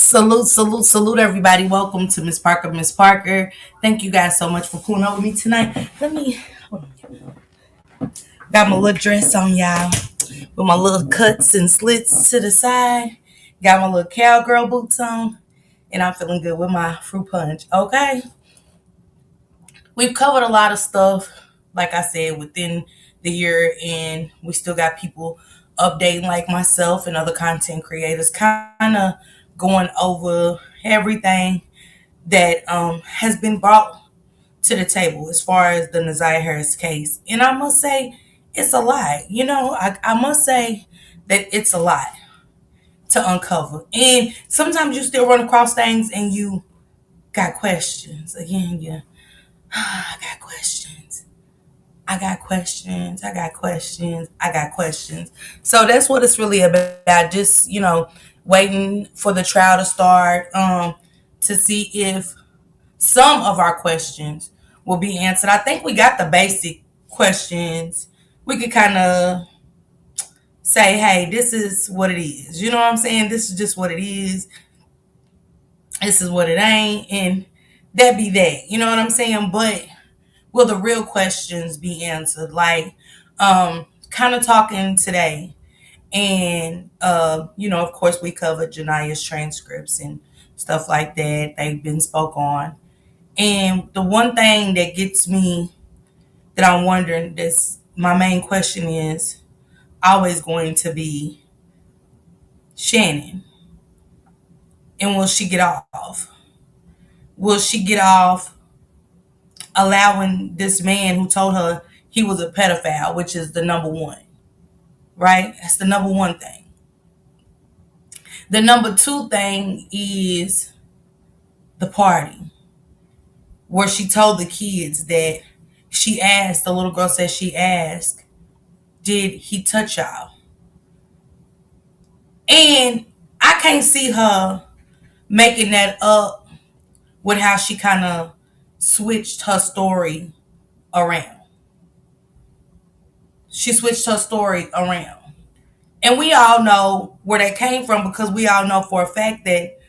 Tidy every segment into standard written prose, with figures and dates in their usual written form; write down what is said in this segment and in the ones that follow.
Salute, everybody. Welcome to Miss Parker. Miss Parker, thank you guys so much for pulling over me tonight. Hold on. Got my little dress on, y'all, with my little cuts and slits to the side. Got my little cowgirl boots on, and I'm feeling good with my fruit punch. Okay, we've covered a lot of stuff, like I said, within the year, and we still got people updating, like myself and other content creators, kind of going over everything that has been brought to the table as far as the Naziah Harris case. And I must say, it's a lot. I must say that it's a lot to uncover. And sometimes you still run across things and you got questions. Again, yeah, I got questions. I got questions. I got questions. I got questions. So that's what it's really about. Just, waiting for the trial to start to see if some of our questions will be answered. I think we got the basic questions. We could kind of say, hey, this is what it is. You know what I'm saying? This is just what it is. This is what it ain't. And that be that. You know what I'm saying? But will the real questions be answered? Like, kind of talking today. And, of course, we covered Jania's transcripts and stuff like that. They've been spoke on. And the one thing that gets me, that I'm wondering, this my main question is always going to be Shannon. And will she get off? Will she get off allowing this man who told her he was a pedophile, which is the number one, right? That's the number one thing. The number two thing is the party, where she told the kids that the little girl said she asked, did he touch y'all? And I can't see her making that up with how she kind of switched her story around. She switched her story around. And we all know where that came from, because we all know for a fact that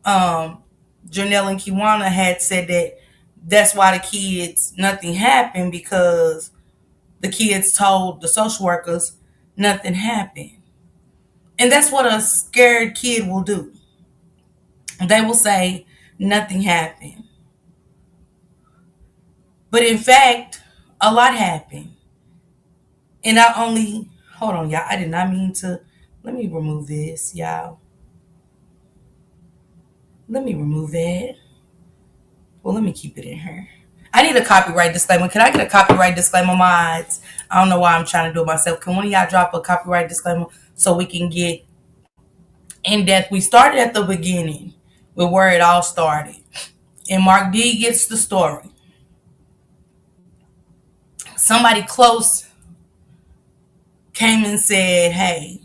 Janelle and Kiwana had said that that's why the kids, nothing happened, because the kids told the social workers nothing happened. And that's what a scared kid will do. They will say nothing happened. But in fact, a lot happened. And not only, hold on, y'all, I did not mean to, let me remove this, y'all. Let me remove that. Well, let me keep it in here. I need a copyright disclaimer. Can I get a copyright disclaimer, mods? I don't know why I'm trying to do it myself. Can one of y'all drop a copyright disclaimer so we can get in depth? We started at the beginning with where it all started. And Mark D gets the story. Somebody close came and said, hey,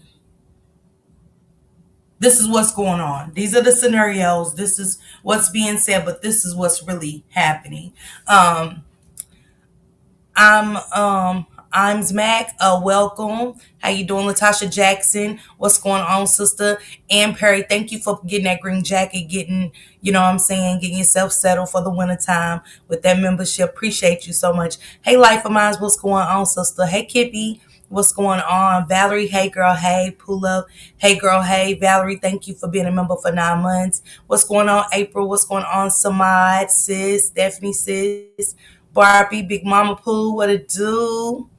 this is what's going on. These are the scenarios. This is what's being said, but this is what's really happening. I'm Mac. Welcome. How you doing, Latasha Jackson? What's going on, sister? Ann Perry, thank you for getting that green jacket, getting, getting yourself settled for the winter time with that membership. Appreciate you so much. Hey, Life of Mine, what's going on, sister? Hey, Kippy, what's going on? Valerie, hey, girl, hey. Pull up, hey, girl, hey. Valerie, thank you for being a member for 9 months. What's going on, April? What's going on, Samad, sis, Stephanie, sis, Barbie, Big Mama Pooh, what it do?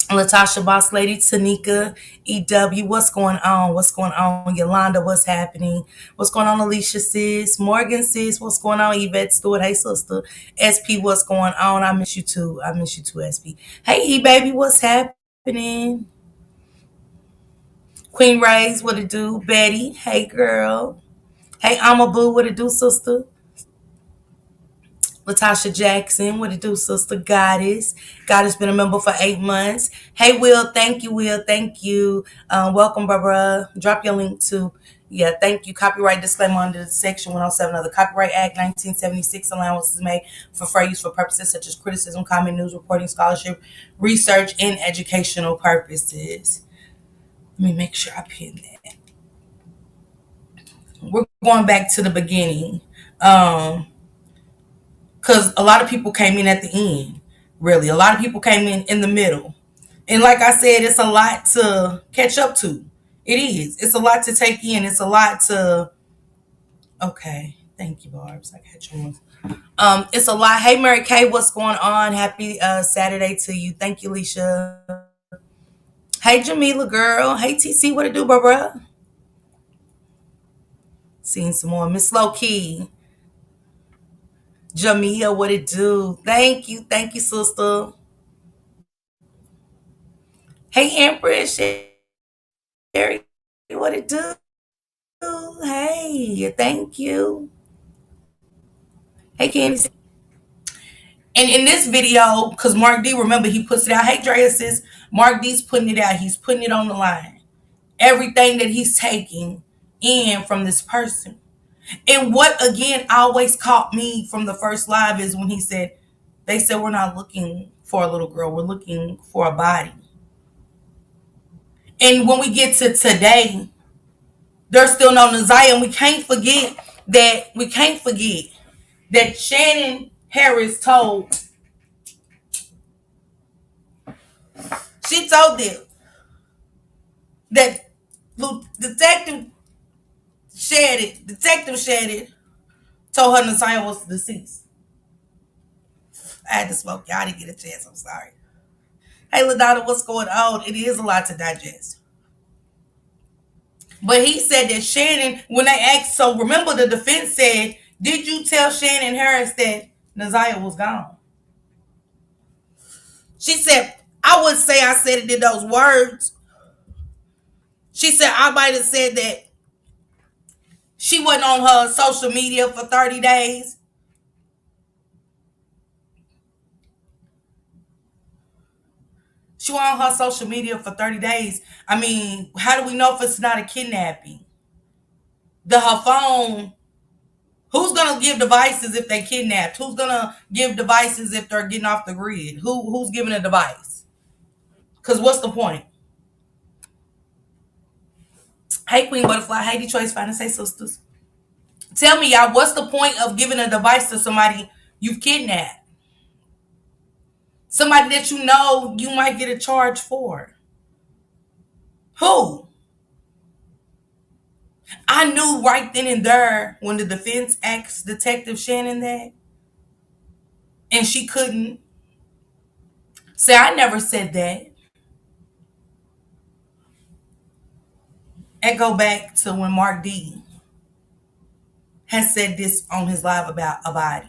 Latasha, Boss Lady, Tanika, EW, what's going on? What's going on? Yolanda, what's happening? What's going on, Alicia, sis? Morgan, sis, what's going on? Yvette Stewart, hey, sister. SP, what's going on? I miss you too. I miss you too, SP. Hey, E-Baby, what's happening? Queen Ray's, what it do? Betty, hey, girl. Hey, Boo, what it do, sister? Latasha Jackson, what it do, sister? Goddess. Goddess been a member for 8 months. Hey, Will, thank you, Will. Thank you. Welcome, Barbara. Drop your link to, thank you. Copyright disclaimer under Section 107 of the Copyright Act 1976. Allowances made for fair use for purposes such as criticism, comment, news reporting, scholarship, research, and educational purposes. Let me make sure I pin that. we're going back to the beginning. Because a lot of people came in at the end. Really, a lot of people came in the middle, and like I said, it's a lot to catch up to. It is. It's a lot to take in. It's a lot to. Okay, thank you, Barb's. I catch you. It's a lot. Hey, Mary Kay, what's going on? Happy Saturday to you. Thank you, Leisha. Hey, Jamila, girl. Hey, TC, what it do, bruh? Seeing some more. Miss Low Key. Jamia, what it do? Thank you. Thank you, sister. Hey, Empress. Sherry, what it do? Hey, thank you. Hey, Candy. And in this video, because Mark D, remember, he puts it out. Hey, Drea says, Mark D's putting it out. He's putting it on the line. Everything that he's taking in from this person. And what, again, always caught me from the first live is when he said, they said, we're not looking for a little girl. We're looking for a body. And when we get to today, there's still no Naziah. And we can't forget that Shannon Harris she told them that Detective Shadid told her Naziah was deceased. I had to smoke. Y'all didn't get a chance. I'm sorry. Hey, LaDonna, what's going on? It is a lot to digest. But he said that Shannon, when they asked, so remember the defense said, did you tell Shannon Harris that Naziah was gone? She said, I would say I said it in those words. She said, I might have said that she wasn't on her social media for 30 days. She went on her social media for 30 days. I mean, how do we know if it's not a kidnapping? Her phone, who's going to give devices if they kidnapped? Who's going to give devices if they're getting off the grid? Who's giving a device? Because what's the point? Hey, Queen Butterfly. Hey, Detroit's Finest. Hey, sisters. Tell me, y'all, what's the point of giving a device to somebody you've kidnapped? Somebody that you know you might get a charge for. Who? I knew right then and there when the defense asked Detective Shannon that, and she couldn't say, I never said that. And go back to when Mark D has said this on his live about a body.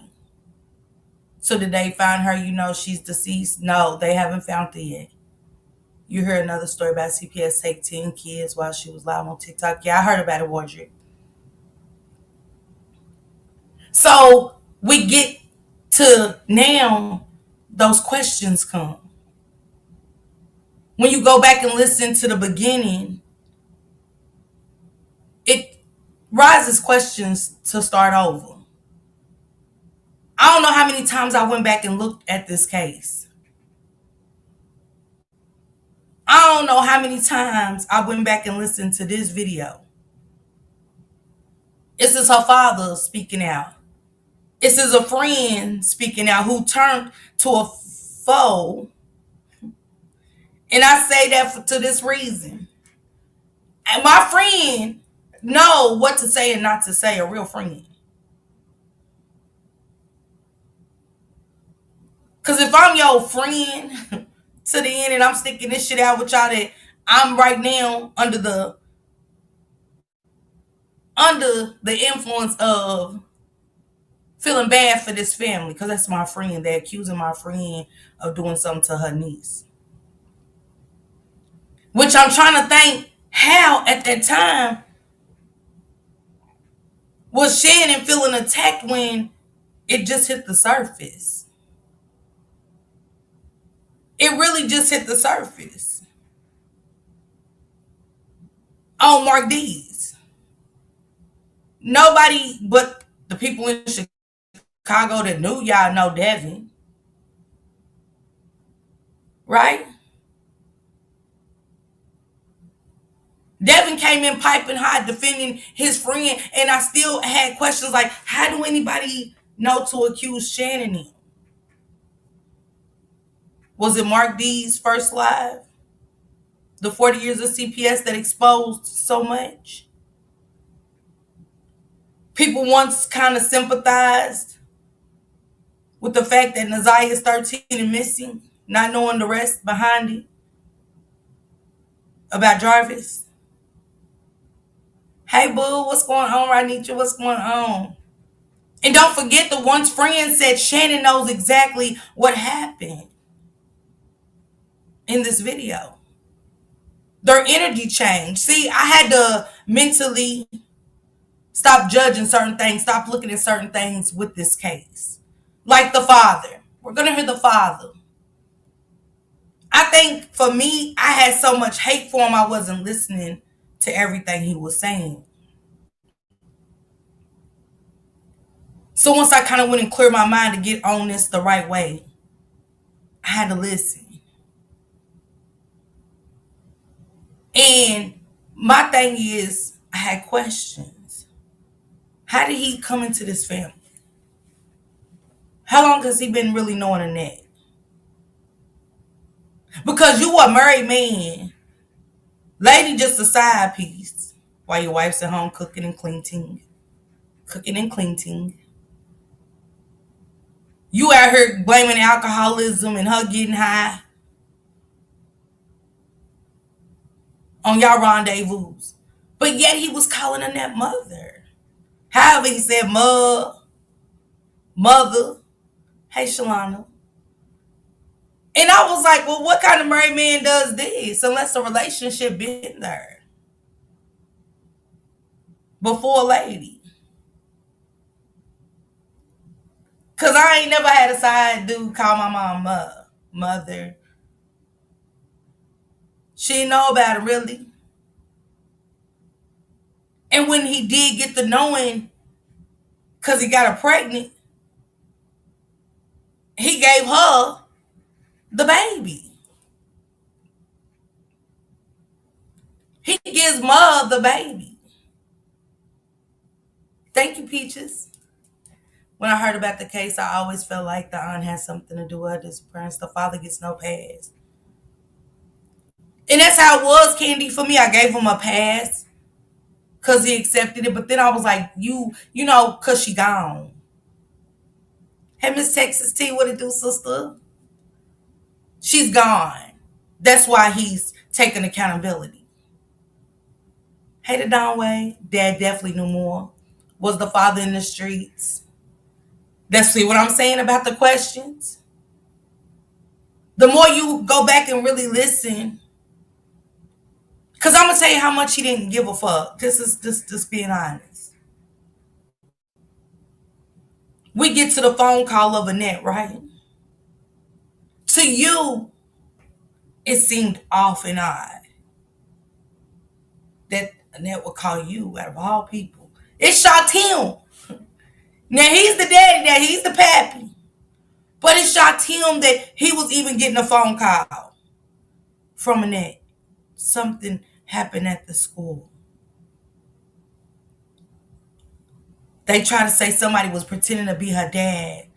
So did they find her? You know, she's deceased. No, they haven't found her yet. You heard another story about CPS take 10 kids while she was live on TikTok. Yeah, I heard about it, Wardrick. So we get to now, those questions come. When you go back and listen to the beginning, it rises questions to start over. I don't know how many times I went back and looked at this case. I don't know how many times I went back and listened to this video. This is her father speaking out. This is a friend speaking out who turned to a foe. And I say that to this reason. And my friend know what to say and not to say, a real friend. Because if I'm your friend to the end and I'm sticking this shit out with y'all that I'm right now under the influence of feeling bad for this family, because that's my friend. They're accusing my friend of doing something to her niece. Which I'm trying to think, how at that time was Shannon feeling attacked when it just hit the surface? It really just hit the surface. On Mark D's. Nobody but the people in Chicago that knew y'all know Devin. Right? Devin came in piping hot defending his friend, and I still had questions like, how do anybody know to accuse Shannon in? Was it Mark D's first live? The 40 years of CPS that exposed so much? People once kind of sympathized with the fact that Naziah is 13 and missing, not knowing the rest behind it about Jarvis. Hey, boo, what's going on, Ranitra? What's going on? And don't forget, the one's friend said Shannon knows exactly what happened in this video. Their energy changed. See, I had to mentally stop judging certain things, stop looking at certain things with this case. Like the father. We're going to hear the father. I think for me, I had so much hate for him, I wasn't listening to everything he was saying. So once I kind of went and cleared my mind to get on this the right way, I had to listen. And my thing is, I had questions. How did he come into this family? How long has he been really knowing Annette? Because you a married man. Lady just a side piece. While your wife's at home cooking and cleaning. Cooking and cleaning. You out here blaming alcoholism and her getting high on y'all rendezvous. But yet he was calling Annette mother. However, he said mother. Hey, Shalana. And I was like, well, what kind of married man does this unless a relationship been there before a lady? Because I ain't never had a side dude call my mom mother. She didn't know about it, really. And when he did get the knowing, because he got her pregnant, he gave her the baby. He gives Mother the baby. Thank you, Peaches. When I heard about the case, I always felt like the aunt had something to do with her disappearance. The father gets no pass. And that's how it was, Candy, for me. I gave him a pass because he accepted it. But then I was like, you know, because she gone. Hey, Miss Texas T, what it do, sister? She's gone. That's why he's taking accountability. Hey, the Don Way. Dad definitely knew more. Was the father in the streets? That's see what I'm saying about the questions. The more you go back and really listen, because I'm gonna tell you how much he didn't give a fuck. This is just being honest. We get to the phone call of Annette, right? To you, it seemed off and odd that Annette would call you out of all people. It shocked him. Now he's the daddy, now he's the pappy. But it shocked him that he was even getting a phone call from Annette. Something happened at the school. They try to say somebody was pretending to be her dad.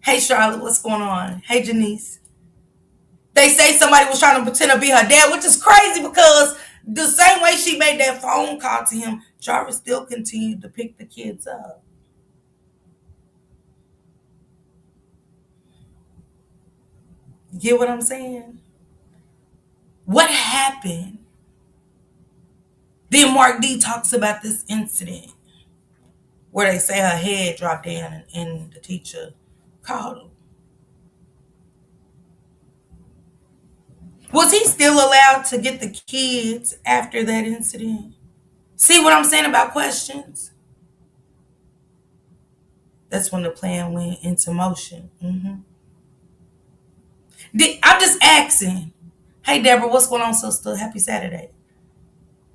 Hey, Charlotte, what's going on? Hey, Janice. They say somebody was trying to pretend to be her dad, which is crazy because the same way she made that phone call to him, Jarvis still continued to pick the kids up. Get what I'm saying? What happened? Then Mark D talks about this incident where they say her head dropped down and the teacher called him. Was he still allowed to get the kids after that incident? See what I'm saying about questions? That's when the plan went into motion. I'm just asking. Hey, Deborah, what's going on, sister? Happy Saturday.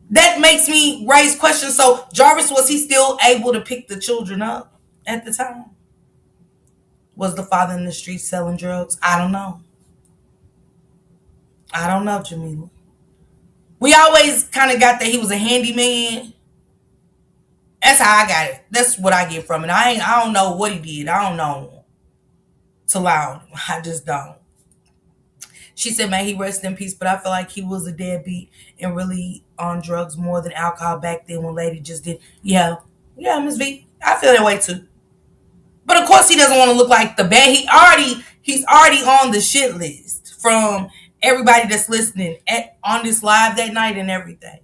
That makes me raise questions. So, Jarvis, was he still able to pick the children up at the time? Was the father in the street selling drugs? I don't know. I don't know, Jamila. We always kind of got that he was a handyman. That's how I got it. That's what I get from it. I don't know what he did. I don't know to lie on him. I just don't. She said, "May he rest in peace." But I feel like he was a deadbeat and really on drugs more than alcohol back then. When lady just did, yeah, yeah, Miss V. I feel that way too. But of course, he doesn't want to look like the bad. He's already on the shit list from everybody that's listening on this live that night and everything.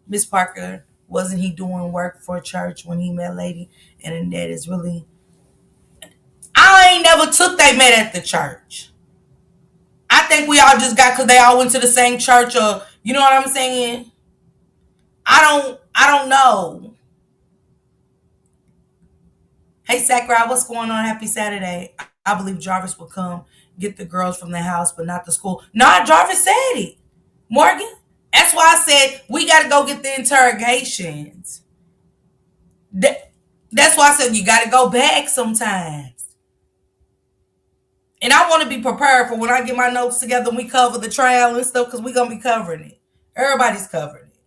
Miss Parker, wasn't he doing work for church when he met lady? And that is really, I ain't never took they met at the church. I think we all just got because they all went to the same church, or you know what I'm saying. I don't know. Hey Sakurai, what's going on? Happy Saturday. I believe Jarvis will come get the girls from the house, but not the school. Nah, Jarvis said it. Morgan. That's why I said we got to go get the interrogations. That's why I said you got to go back sometimes. And I want to be prepared for when I get my notes together and we cover the trial and stuff, because we're going to be covering it. Everybody's covering it.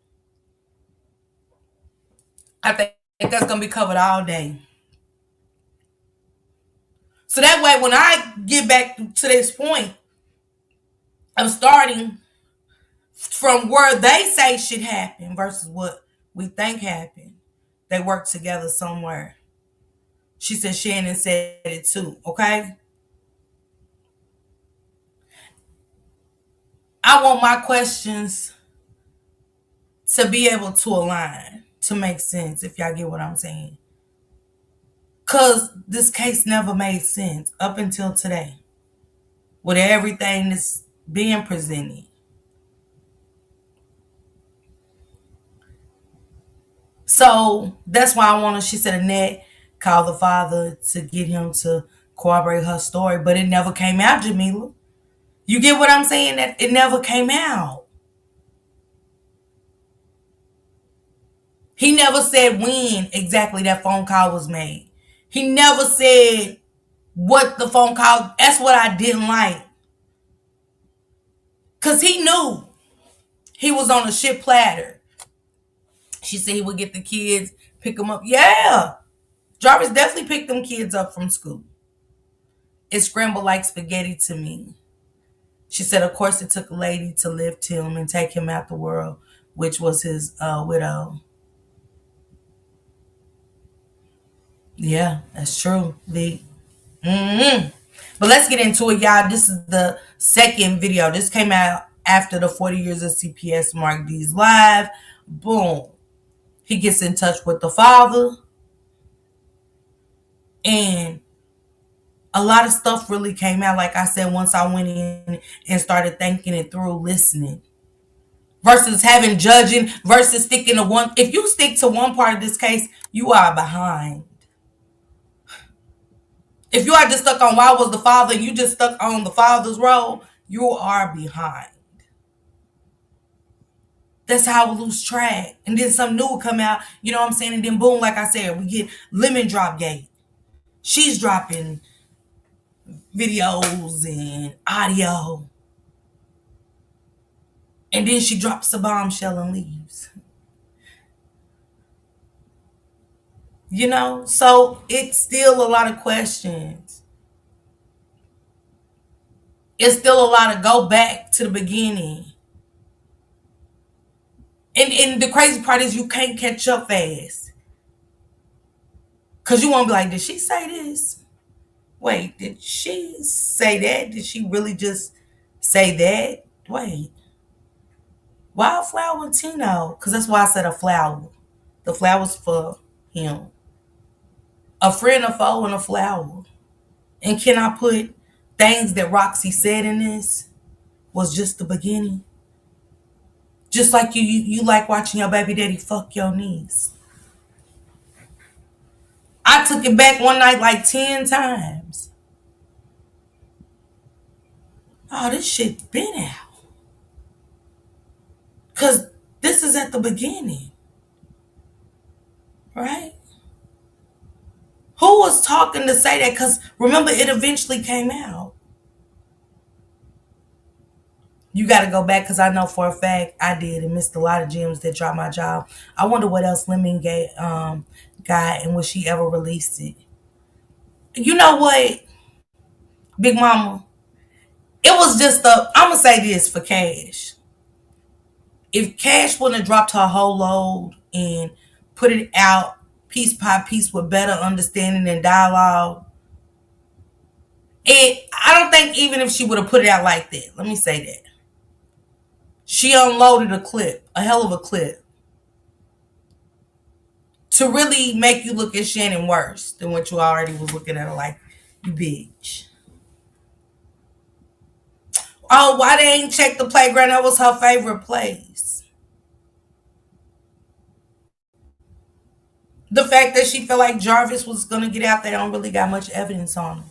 I think that's going to be covered all day. So that way, when I get back to this point, I'm starting from where they say should happen versus what we think happened. They work together somewhere. She said Shannon said it too, okay? I want my questions to be able to align, to make sense, if y'all get what I'm saying. Because this case never made sense up until today with everything that's being presented. So that's why I wanted, she said Annette called the father to get him to corroborate her story, but it never came out, Jamila. You get what I'm saying? That it never came out. He never said when exactly that phone call was made. He never said what the phone call, that's what I didn't like. Because he knew he was on a shit platter. She said he would get the kids, pick them up. Yeah. Jarvis definitely picked them kids up from school. It scrambled like spaghetti to me. She said, of course, it took a lady to lift him and take him out the world, which was his widow. Yeah, that's true. But let's get into it, y'all. This is the second video. This came out after the 40 years of CPS Mark D's live. Boom. He gets in touch with the father. And a lot of stuff really came out. Like I said, once I went in and started thinking it through, listening. Versus having judging, versus sticking to one. If you stick to one part of this case, you are behind. If you are just stuck on why was the father, you just stuck on the father's role, you are behind. That's how we lose track. And then some new will come out, you know what I'm saying? And then boom, like I said, we get Lemon Drop Gate. She's dropping videos and audio. And then she drops a bombshell and leaves. You know? So it's still a lot of questions. It's still a lot of go back to the beginning. And the crazy part is you can't catch up fast. Because you won't be like, did she say this? Wait, did she say that? Did she really just say that? Wait. Wildflower Tino? Because that's why I said a flower. The flower's for him. A friend, a foe, and a flower. And can I put things that Roxy said in this was just the beginning? Just like you like watching your baby daddy fuck your niece. I took it back one night like 10 times. Oh, this shit been out. Because this is at the beginning. Right? Who was talking to say that? Because remember, it eventually came out. You got to go back because I know for a fact I did and missed a lot of gems that dropped my jaw. I wonder what else Lemon got and will she ever release it. You know what, Big Mama? It was just I'm gonna say this for Cash. If Cash wouldn't have dropped her whole load and put it out piece by piece with better understanding and dialogue, I don't think even if she would have put it out like that, let me say that. She unloaded a clip, a hell of a clip, to really make you look at Shannon worse than what you already was looking at her like, you bitch. Oh, why they ain't checked the playground? That was her favorite place. The fact that she felt like Jarvis was gonna get out, they don't really got much evidence on him.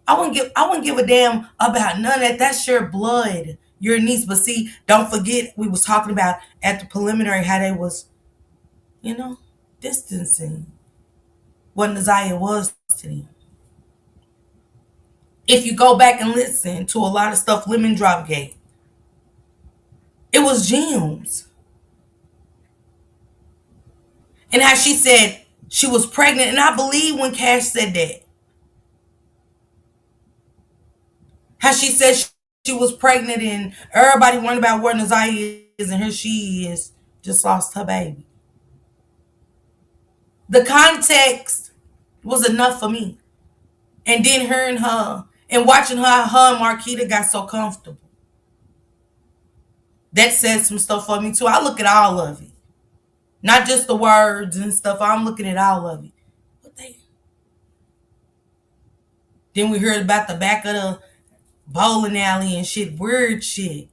I wouldn't give a damn about none of that. That's your blood, your niece. But see, don't forget we was talking about at the preliminary how they was, you know, distancing what Naziah was to them. If you go back and listen to a lot of stuff Lemon Drop Gate, it was gems. And how she said she was pregnant, and I believe when Cash said that, how she said she was pregnant and everybody wondered about where Naziah is, and here she is, just lost her baby. The context was enough for me. And then hearing her and watching her and Marquita got so comfortable. That said some stuff for me too. I look at all of it. Not just the words and stuff. I'm looking at all of it. But then we heard about the back of the bowling alley and shit. Weird shit.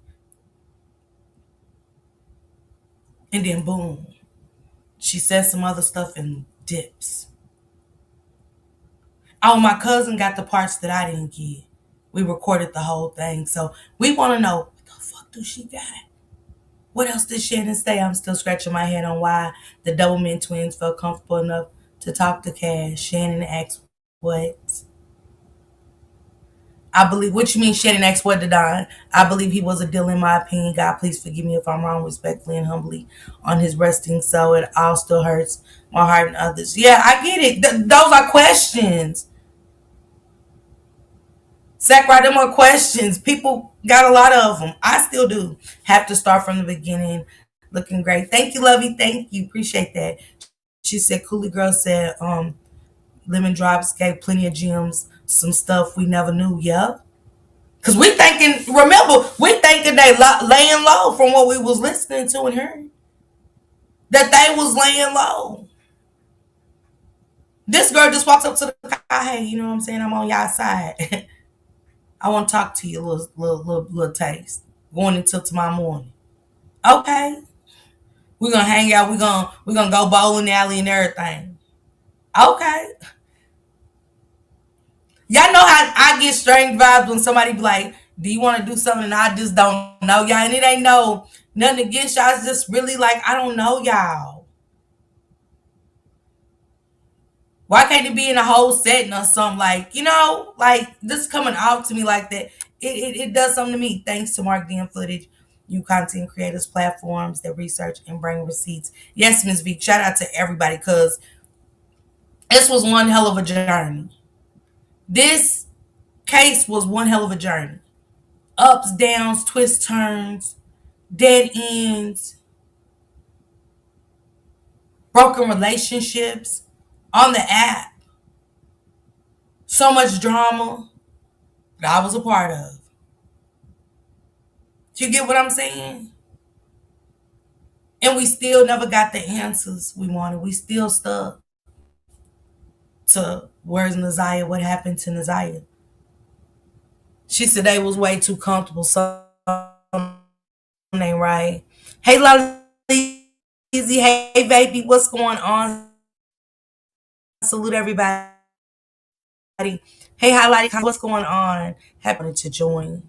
And then boom. She says some other stuff and dips. Oh, my cousin got the parts that I didn't get. We recorded the whole thing. So we want to know, what the fuck do she got? What else did Shannon say? I'm still scratching my head on why the Doublemint twins felt comfortable enough to talk to Cash. Shannon asked what? I believe, what you mean Shannon asked what to Don? I believe he was a deal in my opinion. God, please forgive me if I'm wrong, respectfully and humbly on his resting soul. It all still hurts my heart and others. Yeah, I get it. Those are questions. Sackright, them are questions. People got a lot of them. I still do. Have to start from the beginning. Looking great. Thank you, Lovey. Thank you. Appreciate that. She said, Coolie Girl said, Lemon Drops gave plenty of gems, some stuff we never knew. Yeah. Because we thinking, remember, we thinking they laying low from what we was listening to and hearing. That they was laying low. This girl just walks up to the car, hey, you know what I'm saying? I'm on y'all side. I want to talk to you, little taste. Going until tomorrow morning. Okay. We're gonna hang out, we're gonna go bowling alley and everything. Okay. Y'all know how I get strange vibes when somebody be like, do you want to do something? And I just don't know y'all. And it ain't nothing against y'all. It's just really like, I don't know y'all. Why can't it be in a whole setting or something? Like, like this coming out to me like that. It does something to me. Thanks to Mark DM Footage, you content creators platforms that research and bring receipts. Yes, Ms. V, shout out to everybody because this was one hell of a journey. This case was one hell of a journey. Ups, downs, twists, turns, dead ends, broken relationships on the app. So much drama that I was a part of. Do you get what I'm saying? And we still never got the answers we wanted. We still stuck to where's Naziah? What happened to Naziah? She said they was way too comfortable. Something ain't right. Hey, Lolly, hey, baby, what's going on? Salute everybody. Hey, highlight, what's going on? Happening to join.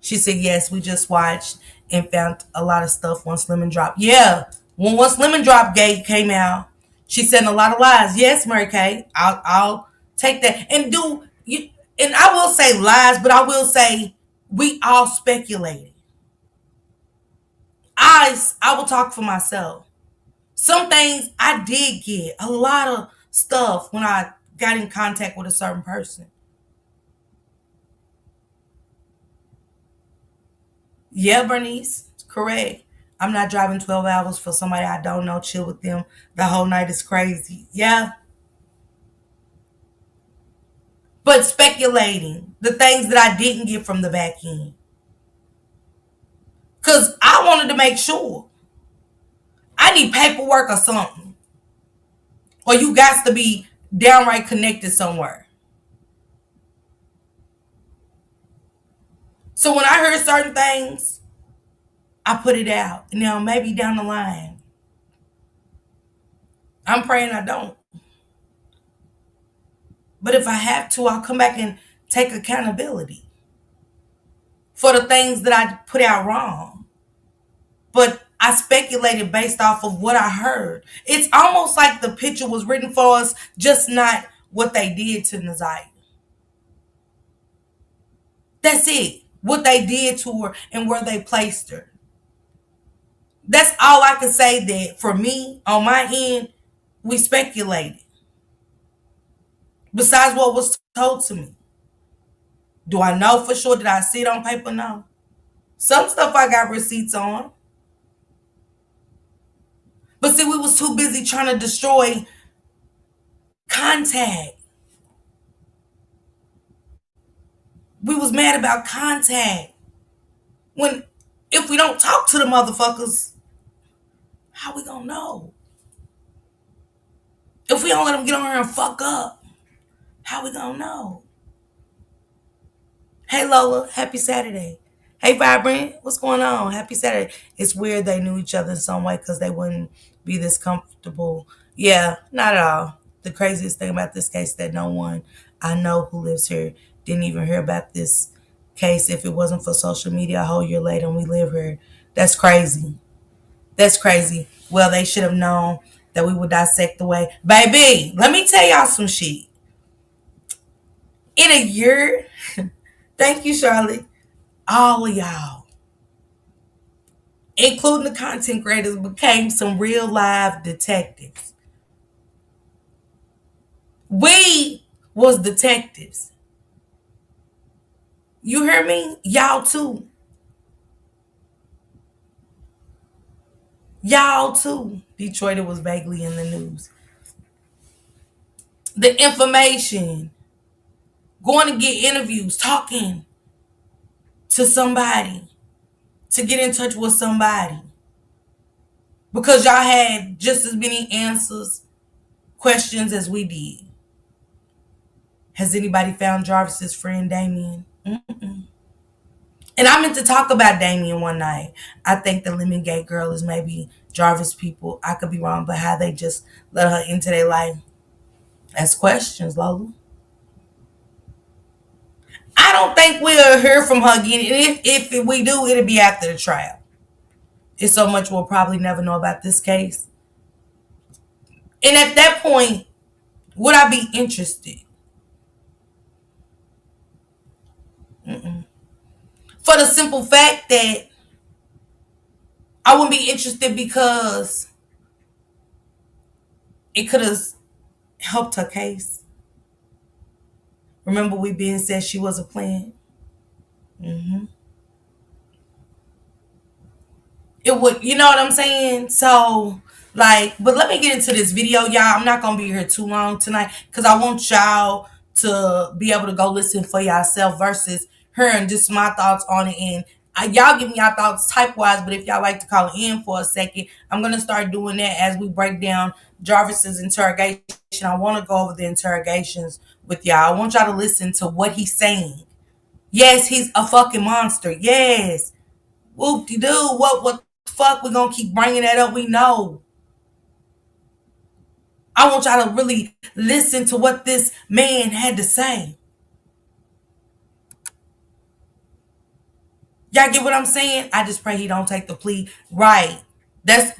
She said, yes, we just watched and found a lot of stuff once Lemon Drop. Yeah, once Lemon Drop Gate came out, she said a lot of lies. Yes, Mary Kay, I'll take that. And I will say lies, but I will say We all speculated. I will talk for myself. Some things I did get a lot of stuff when I got in contact with a certain person. Yeah, Bernice, correct. I'm not driving 12 hours for somebody I don't know, chill with them. The whole night is crazy. Yeah. But speculating the things that I didn't get from the back end. Because I wanted to make sure. I need paperwork or something. Or you got to be downright connected somewhere. So when I heard certain things, I put it out. Now, maybe down the line, I'm praying I don't. But if I have to, I'll come back and take accountability for the things that I put out wrong. But I speculated based off of what I heard. It's almost like the picture was written for us, just not what they did to Naziah. That's it. What they did to her and where they placed her. That's all I can say that for me, on my end, we speculated. Besides what was told to me. Do I know for sure? Did I see it on paper? No. Some stuff I got receipts on. But see, we was too busy trying to destroy contact. We was mad about contact. When if we don't talk to the motherfuckers, how we gonna know? If we don't let them get on here and fuck up, how we gonna know? Hey Lola, happy Saturday. Hey Vibrant, what's going on? Happy Saturday. It's weird they knew each other in some way because they wouldn't be this comfortable. Yeah, not at all. The craziest thing about this case that no one I know who lives here didn't even hear about this case if it wasn't for social media a whole year later and we live here. That's crazy. That's crazy. Well, they should have known that we would dissect the way. Baby, let me tell y'all some shit. In a year, thank you, Charlotte. All of y'all, including the content creators, became some real live detectives. We was detectives. You hear me? Y'all too. Y'all too. Detroit, it was vaguely in the news. The information, going to get interviews, talking to somebody, to get in touch with somebody. Because y'all had just as many answers, questions as we did. Has anybody found Jarvis's friend Damien? Mm-mm. And I meant to talk about Damien one night. I think the Lemon Gate girl is maybe Jarvis people. I could be wrong, but how they just let her into their life. Ask questions, Lola. I don't think we'll hear from her again. And if we do, it'll be after the trial. It's so much we'll probably never know about this case. And at that point, would I be interested? Mm-mm. For the simple fact that I wouldn't be interested because it could have helped her case. Remember we being said she was a plan? Mm-hmm. It would, you know what I'm saying? So, like, but let me get into this video, y'all. I'm not gonna be here too long tonight because I want y'all to be able to go listen for yourself versus hearing just my thoughts on it. And y'all give me your thoughts type wise, but if y'all like to call in for a second, I'm gonna start doing that as we break down Jarvis's interrogation. I want to go over the interrogations with y'all. I want y'all to listen to what he's saying. Yes, he's a fucking monster. Yes. Whoop de doo. What the fuck? We gonna keep bringing that up. We know. I want y'all to really listen to what this man had to say. Y'all get what I'm saying? I just pray he don't take the plea. Right. That's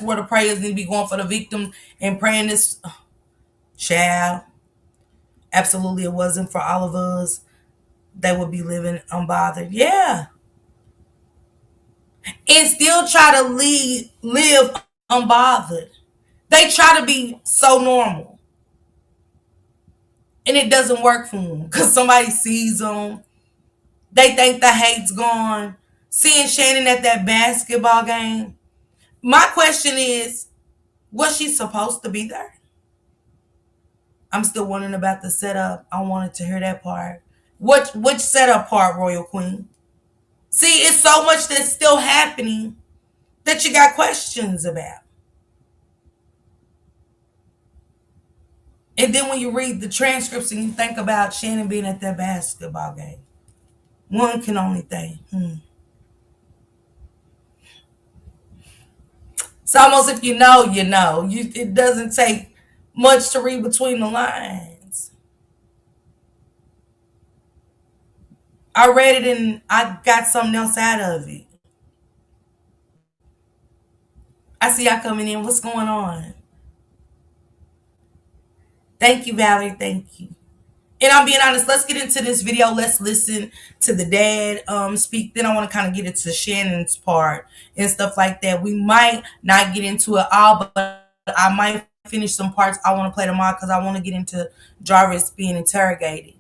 where the prayers need to be going for the victims and praying this child. Absolutely, it wasn't for all of us. they would be living unbothered. Yeah. And still try to live unbothered. They try to be so normal. And it doesn't work for them because somebody sees them. They think the hate's gone. Seeing Shannon at that basketball game. My question is, was she supposed to be there? I'm still wondering about the setup. I wanted to hear that part. Which setup part, Royal Queen? See, it's so much that's still happening that you got questions about. And then when you read the transcripts and you think about Shannon being at that basketball game, one can only think, It's almost if you know, you know. It doesn't take much to read between the lines. I read it and I got something else out of it. I see y'all coming in. What's going on? Thank you, Valerie. Thank you. And I'm being honest, let's get into this video. Let's listen to the dad speak. Then I want to kind of get into Shannon's part and stuff like that. We might not get into it all, but I might finish some parts. I want to play them all because I want to get into Jarvis being interrogated.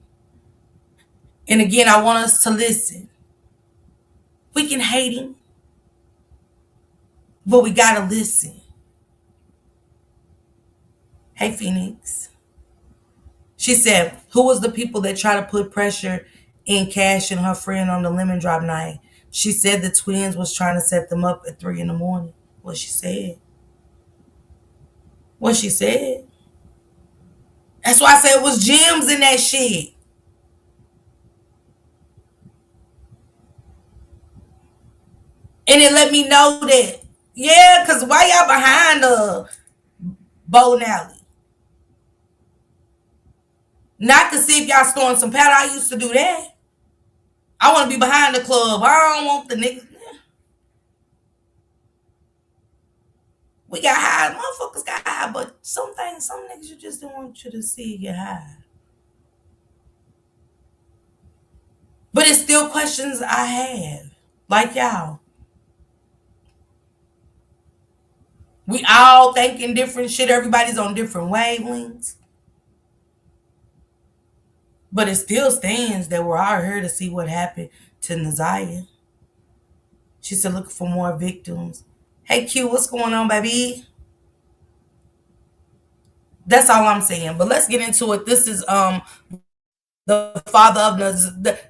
And again, I want us to listen. We can hate him, but we got to listen. Hey, Phoenix. She said, who was the people that try to put pressure in Cash and her friend on the lemon drop night? She said the twins was trying to set them up at 3 a.m. What she said. What she said. That's why I said it was gems in that shit. And it let me know that, yeah, because why y'all behind the bowling alley? Not to see if y'all storing some powder. I used to do that. I want to be behind the club. I don't want the niggas. We got high. Motherfuckers got high. But some things, some niggas you just don't want you to see get high. But it's still questions I have. Like y'all. We all thinking different shit. Everybody's on different wavelengths. But it still stands that we're all here to see what happened to Naziah. She said looking for more victims. Hey Q, what's going on, baby? That's all I'm saying. But let's get into it. This is the father of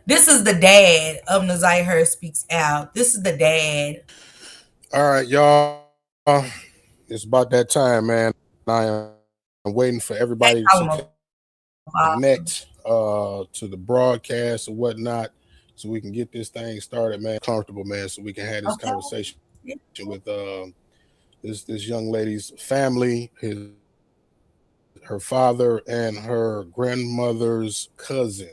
this is the dad of Naziah Hurd speaks out. This is the dad. All right, y'all. It's about that time, man. I am waiting for everybody to connect to the broadcast or whatnot so we can get this thing started, man. Comfortable, man, so we can have this conversation with this young lady's family, her father, and her grandmother's cousin.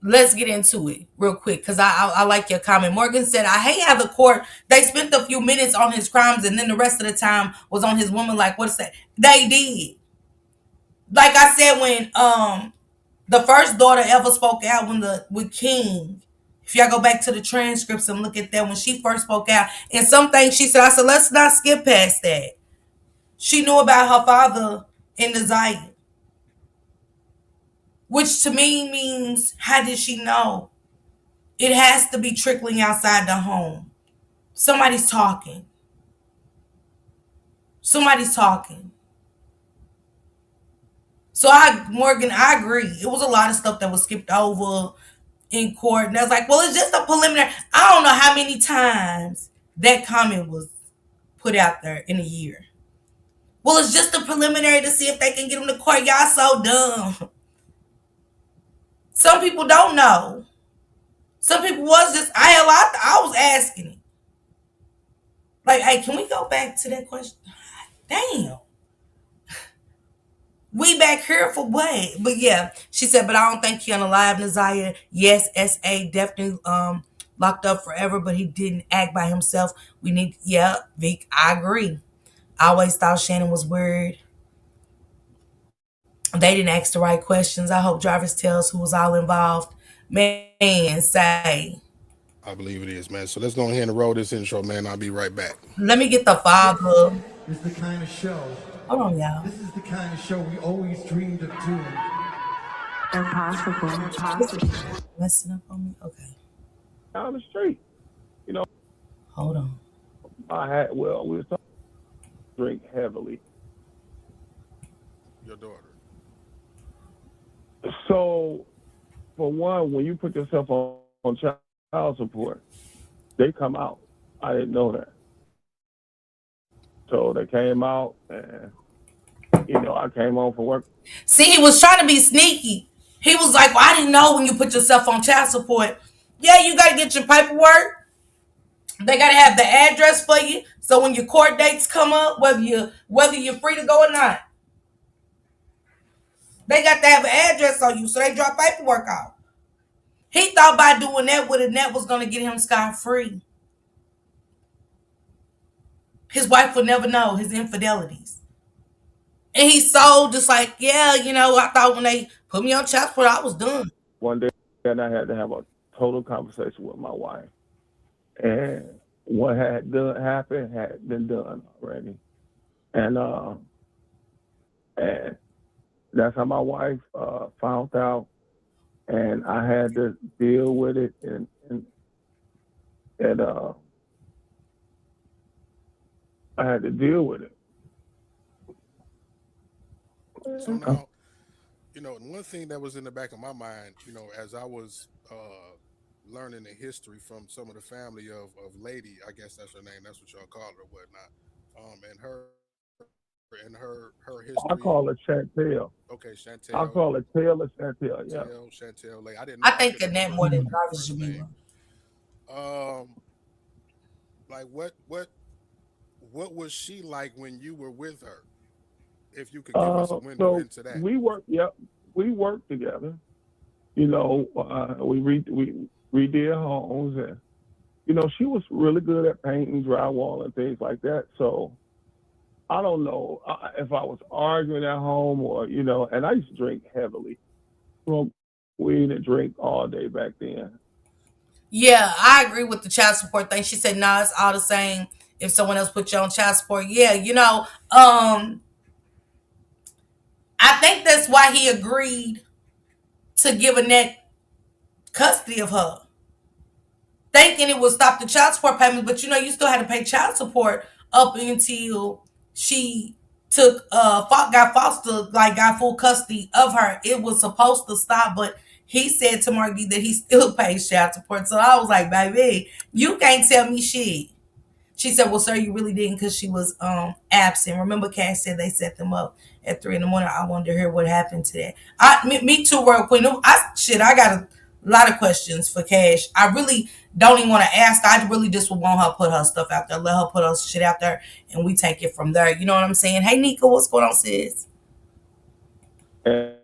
Let's get into it real quick because I like your comment. Morgan said, I hate how the court, they spent a few minutes on his crimes and then the rest of the time was on his woman. Like, what's that? They did. Like I said, when the first daughter ever spoke out with King, if y'all go back to the transcripts and look at that, when she first spoke out, and some things she said, I said, let's not skip past that. She knew about her father in Naziah. Which to me means, how did she know? It has to be trickling outside the home. Somebody's talking. Somebody's talking. So Morgan, I agree. It was a lot of stuff that was skipped over in court. And I was like, well, it's just a preliminary. I don't know how many times that comment was put out there in a year. Well, it's just a preliminary to see if they can get them to court. Y'all so dumb. Some people don't know. Some people was just, I was asking it. Like, hey, can we go back to that question? Damn. We back here for what? But yeah, she said, but I don't think he unalived Naziah. Yes, S.A. definitely locked up forever, but he didn't act by himself. Vic, I agree. I always thought Shannon was weird. They didn't ask the right questions. I hope Jarvis tells who was all involved. Man, say. I believe it is, man. So let's go ahead and roll this intro, man. I'll be right back. Let me get the father. This is the kind of show. Hold on, y'all. This is the kind of show we always dreamed of doing. Impossible. Messing up on me? Okay. Down the street. You know, Hold on. we were talking drink heavily. Your daughter. So, for one, when you put yourself on child support, they come out. I didn't know that. So they came out, and I came home from work. See, he was trying to be sneaky. He was like, well, I didn't know when you put yourself on child support. Yeah, you got to get your paperwork. They got to have the address for you. So when your court dates come up, whether you're free to go or not, they got to have an address on you. So they drop paperwork off. He thought by doing that with a net was going to get him scot-free. His wife would never know his infidelities. And he sold just like, yeah, I thought when they put me on child support, I was done. One day, and I had to have a total conversation with my wife. And what had happened had been done already. And that's how my wife found out. And I had to deal with it. And I had to deal with it. So now, one thing that was in the back of my mind, as I was learning the history from some of the family of Lady, I guess that's her name, that's what y'all call her or whatnot, and her history. I call it Chantel. Okay, Chantel. I call it Taylor Chantel. Yeah. Chantel. Like, I think Annette more than Jarvis Jamila. Like what was she like when you were with her? If you could give us a window into that. We worked together. We redid homes, and she was really good at painting, drywall, and things like that. So I don't know if I was arguing at home or and I used to drink heavily, smoke weed and drink all day back then. Yeah, I agree with the child support thing. She said, "No, it's all the same. If someone else put you on child support, yeah, I think that's why he agreed to give Annette custody of her, thinking it would stop the child support payments. But you still had to pay child support up until she got full custody of her. It was supposed to stop, but he said to Mark D that he still pays child support. So I was like, baby, you can't tell me shit. She said, well, sir, you really didn't because she was absent. Remember, Cash said they set them up at 3 a.m. I wanted to hear what happened to that. Me too, World Queen. I got a lot of questions for Cash. I really don't even want to ask. I really just would want her to put her stuff out there. Let her put her shit out there, and we take it from there. You know what I'm saying? Hey, Nika, what's going on, sis? And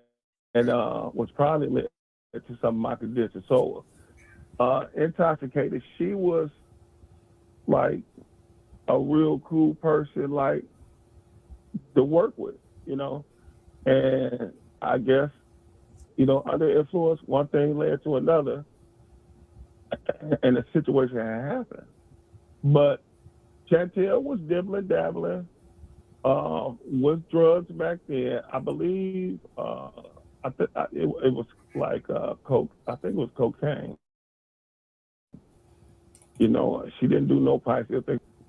was probably led to some of my conditions. So, intoxicated, she was like a real cool person, like to work with, and I guess, under influence, one thing led to another, and the situation had happened. But Chantel was dibbling, dabbling with drugs back then. I believe it was like coke. I think it was cocaine. She didn't do no pipe.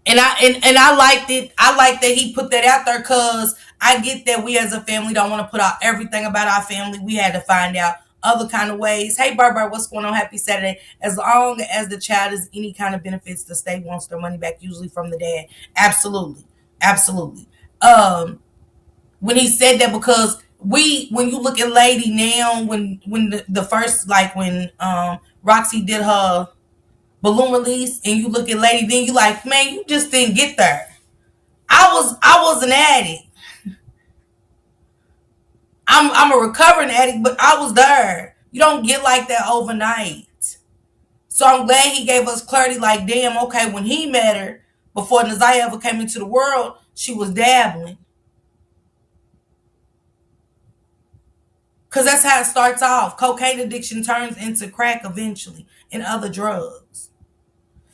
And I liked it. I like that he put that out there because I get that we as a family don't want to put out everything about our family. We had to find out other kind of ways. Hey, Burber, what's going on? Happy Saturday. As long as the child is any kind of benefits, the state wants their money back, usually from the dad. Absolutely. Absolutely. When he said that, because when you look at Lady now, when the first, like when Roxy did her balloon release and you look at Lady, then you like, man, you just didn't get there. I was an addict. I'm a recovering addict, but I was there. You don't get like that overnight. So I'm glad he gave us clarity, like, damn, okay, when he met her, before Naziah ever came into the world, she was dabbling. Because that's how it starts off. Cocaine addiction turns into crack eventually and other drugs.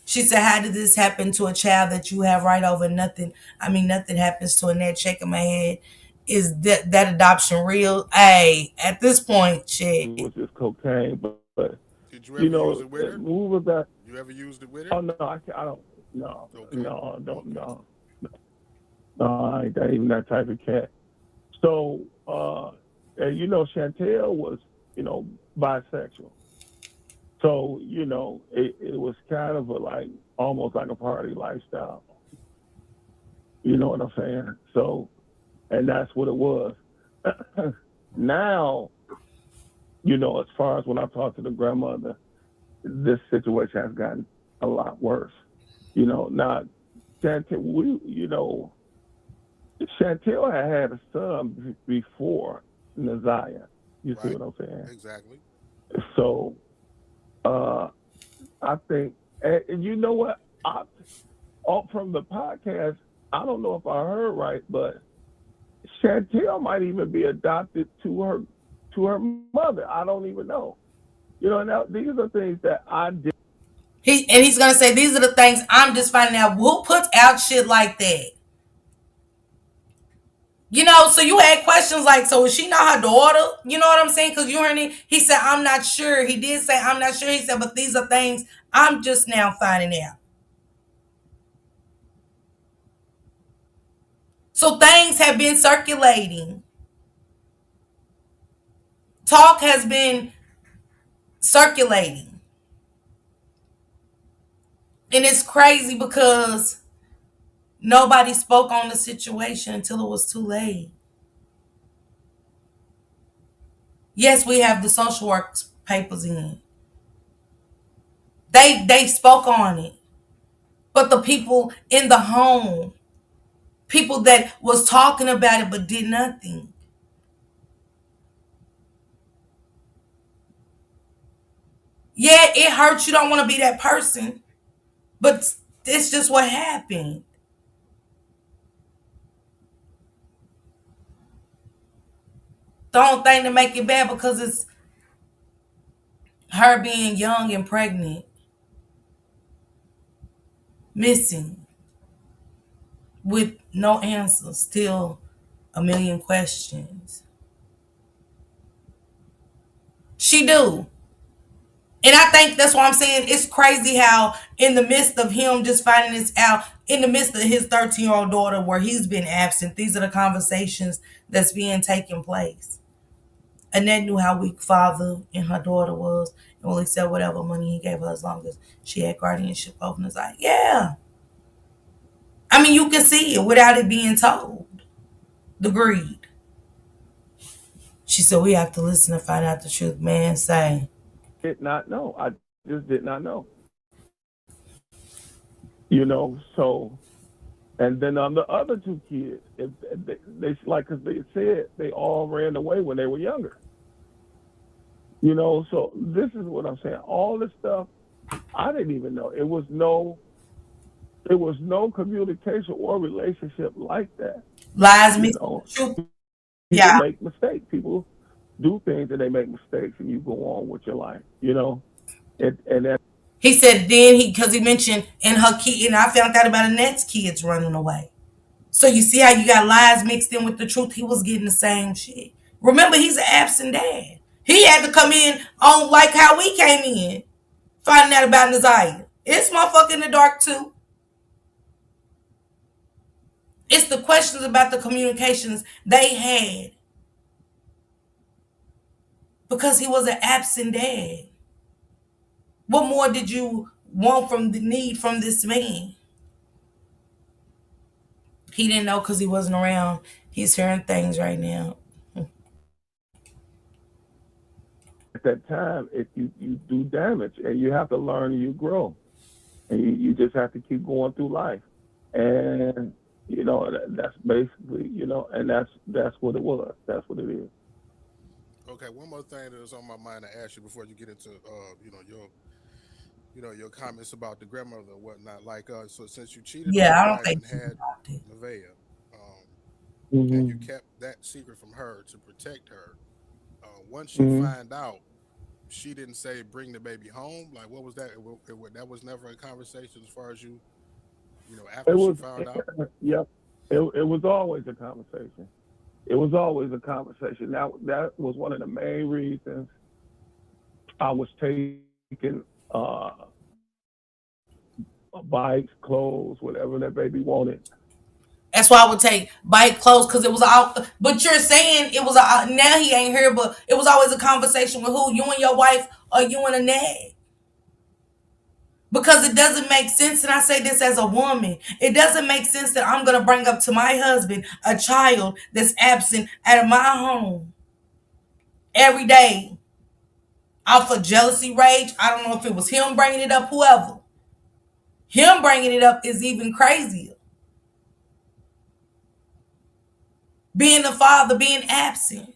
She said, how did this happen to a child that you have right over nothing? I mean, nothing happens to a net. Shaking my head. Is that adoption real? Hey, at this point, shit. It was just cocaine, but Did you ever use it with her? Move that. You ever used it with her? Oh no, I don't. No, Okay. no, I don't know. No, I ain't even that type of cat. So, and Chantel was, bisexual. So, it was kind of almost like a party lifestyle. You know what I'm saying? So, and that's what it was. Now, as far as when I talked to the grandmother, this situation has gotten a lot worse. Now, Chantel, Chantel had a son before Naziah. You see what I'm saying? Exactly. So, I think, and you know what? From the podcast, I don't know if I heard right, but Chantel might even be adopted to her mother. I don't even know. Now these are things that I did. He's gonna say these are the things I'm just finding out. Who puts out shit like that? So you had questions like, so is she not her daughter? You know what I'm saying? Because you heard him. He said, I'm not sure. He did say, I'm not sure. He said, but these are things I'm just now finding out. So things have been circulating. Talk has been circulating. And it's crazy because nobody spoke on the situation until it was too late. Yes, we have the social work papers in. They spoke on it. But the people in the home, people that was talking about it but did nothing. Yeah, it hurts. You don't want to be that person. But it's just what happened. Don't think to make it bad because it's her being young and pregnant. Missing. With no answers. Still a million questions. She do. And I think that's why I'm saying it's crazy how in the midst of him just finding this out, in the midst of his 13-year-old daughter where he's been absent, these are the conversations that's being taken place. Annette knew how weak father and her daughter was and only said whatever money he gave her as long as she had guardianship over his eye. Yeah. I mean, you can see it without it being told. The greed. She said, we have to listen to find out the truth. Man, say. Did not know. I just did not know. So, and then on the other two kids, they like, because they said they all ran away when they were younger. So this is what I'm saying. All this stuff, I didn't even know. It was no communication or relationship like that. Lies, mixed truth. People make mistakes. People do things and they make mistakes, and you go on with your life. And that. He said then because he mentioned in her kid, and I found out about Annette's kids running away. So you see how you got lies mixed in with the truth. He was getting the same shit. Remember, he's an absent dad. He had to come in on like how we came in, finding out about Naziah. It's motherfucker in the dark too. It's the questions about the communications they had because he was an absent dad. What more did you want from this man? He didn't know because he wasn't around. He's hearing things right now. At that time, you do damage, and you have to learn and you grow, and you just have to keep going through life, and that's basically and that's what it was. That's what it is. Okay, one more thing that was on my mind to ask you before you get into your comments about the grandmother and whatnot. Like, so since you cheated on your wife and had Nevaeh, and you kept that secret from her to protect her, once you find out, she didn't say bring the baby home. Like, what was that? That was never a conversation as far as after It she was, found out. yep. It was always a conversation. It was always a conversation. That was one of the main reasons I was taking bikes, clothes, whatever that baby wanted. That's why I would take bike clothes because it was all. But you're saying it was now he ain't here, but it was always a conversation with who, you and your wife or you and Annette. Because it doesn't make sense, and I say this as a woman, it doesn't make sense that I'm gonna bring up to my husband a child that's absent out of my home every day off of jealousy, rage. I don't know if it was him bringing it up, whoever. Him bringing it up is even crazier. Being the father, being absent.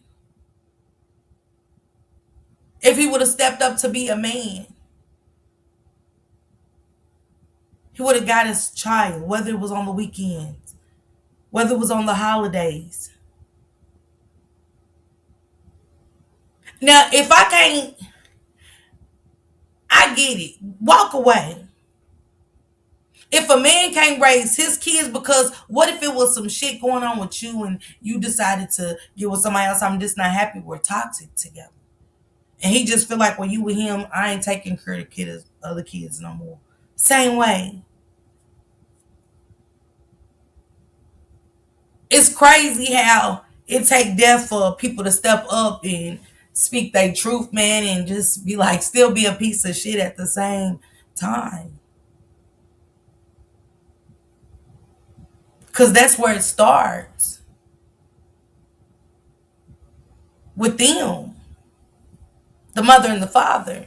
If he would have stepped up to be a man, he would have got his child, whether it was on the weekends, whether it was on the holidays. Now, if I can't, I get it. Walk away. If a man can't raise his kids, because what if it was some shit going on with you and you decided to get with somebody else? I'm just not happy. We're toxic together. And he just feel like when you with him, I ain't taking care of the other kids no more. Same way. It's crazy how it take death for people to step up and speak their truth, man, and just be like, still be a piece of shit at the same time. Because that's where it starts. With them. The mother and the father.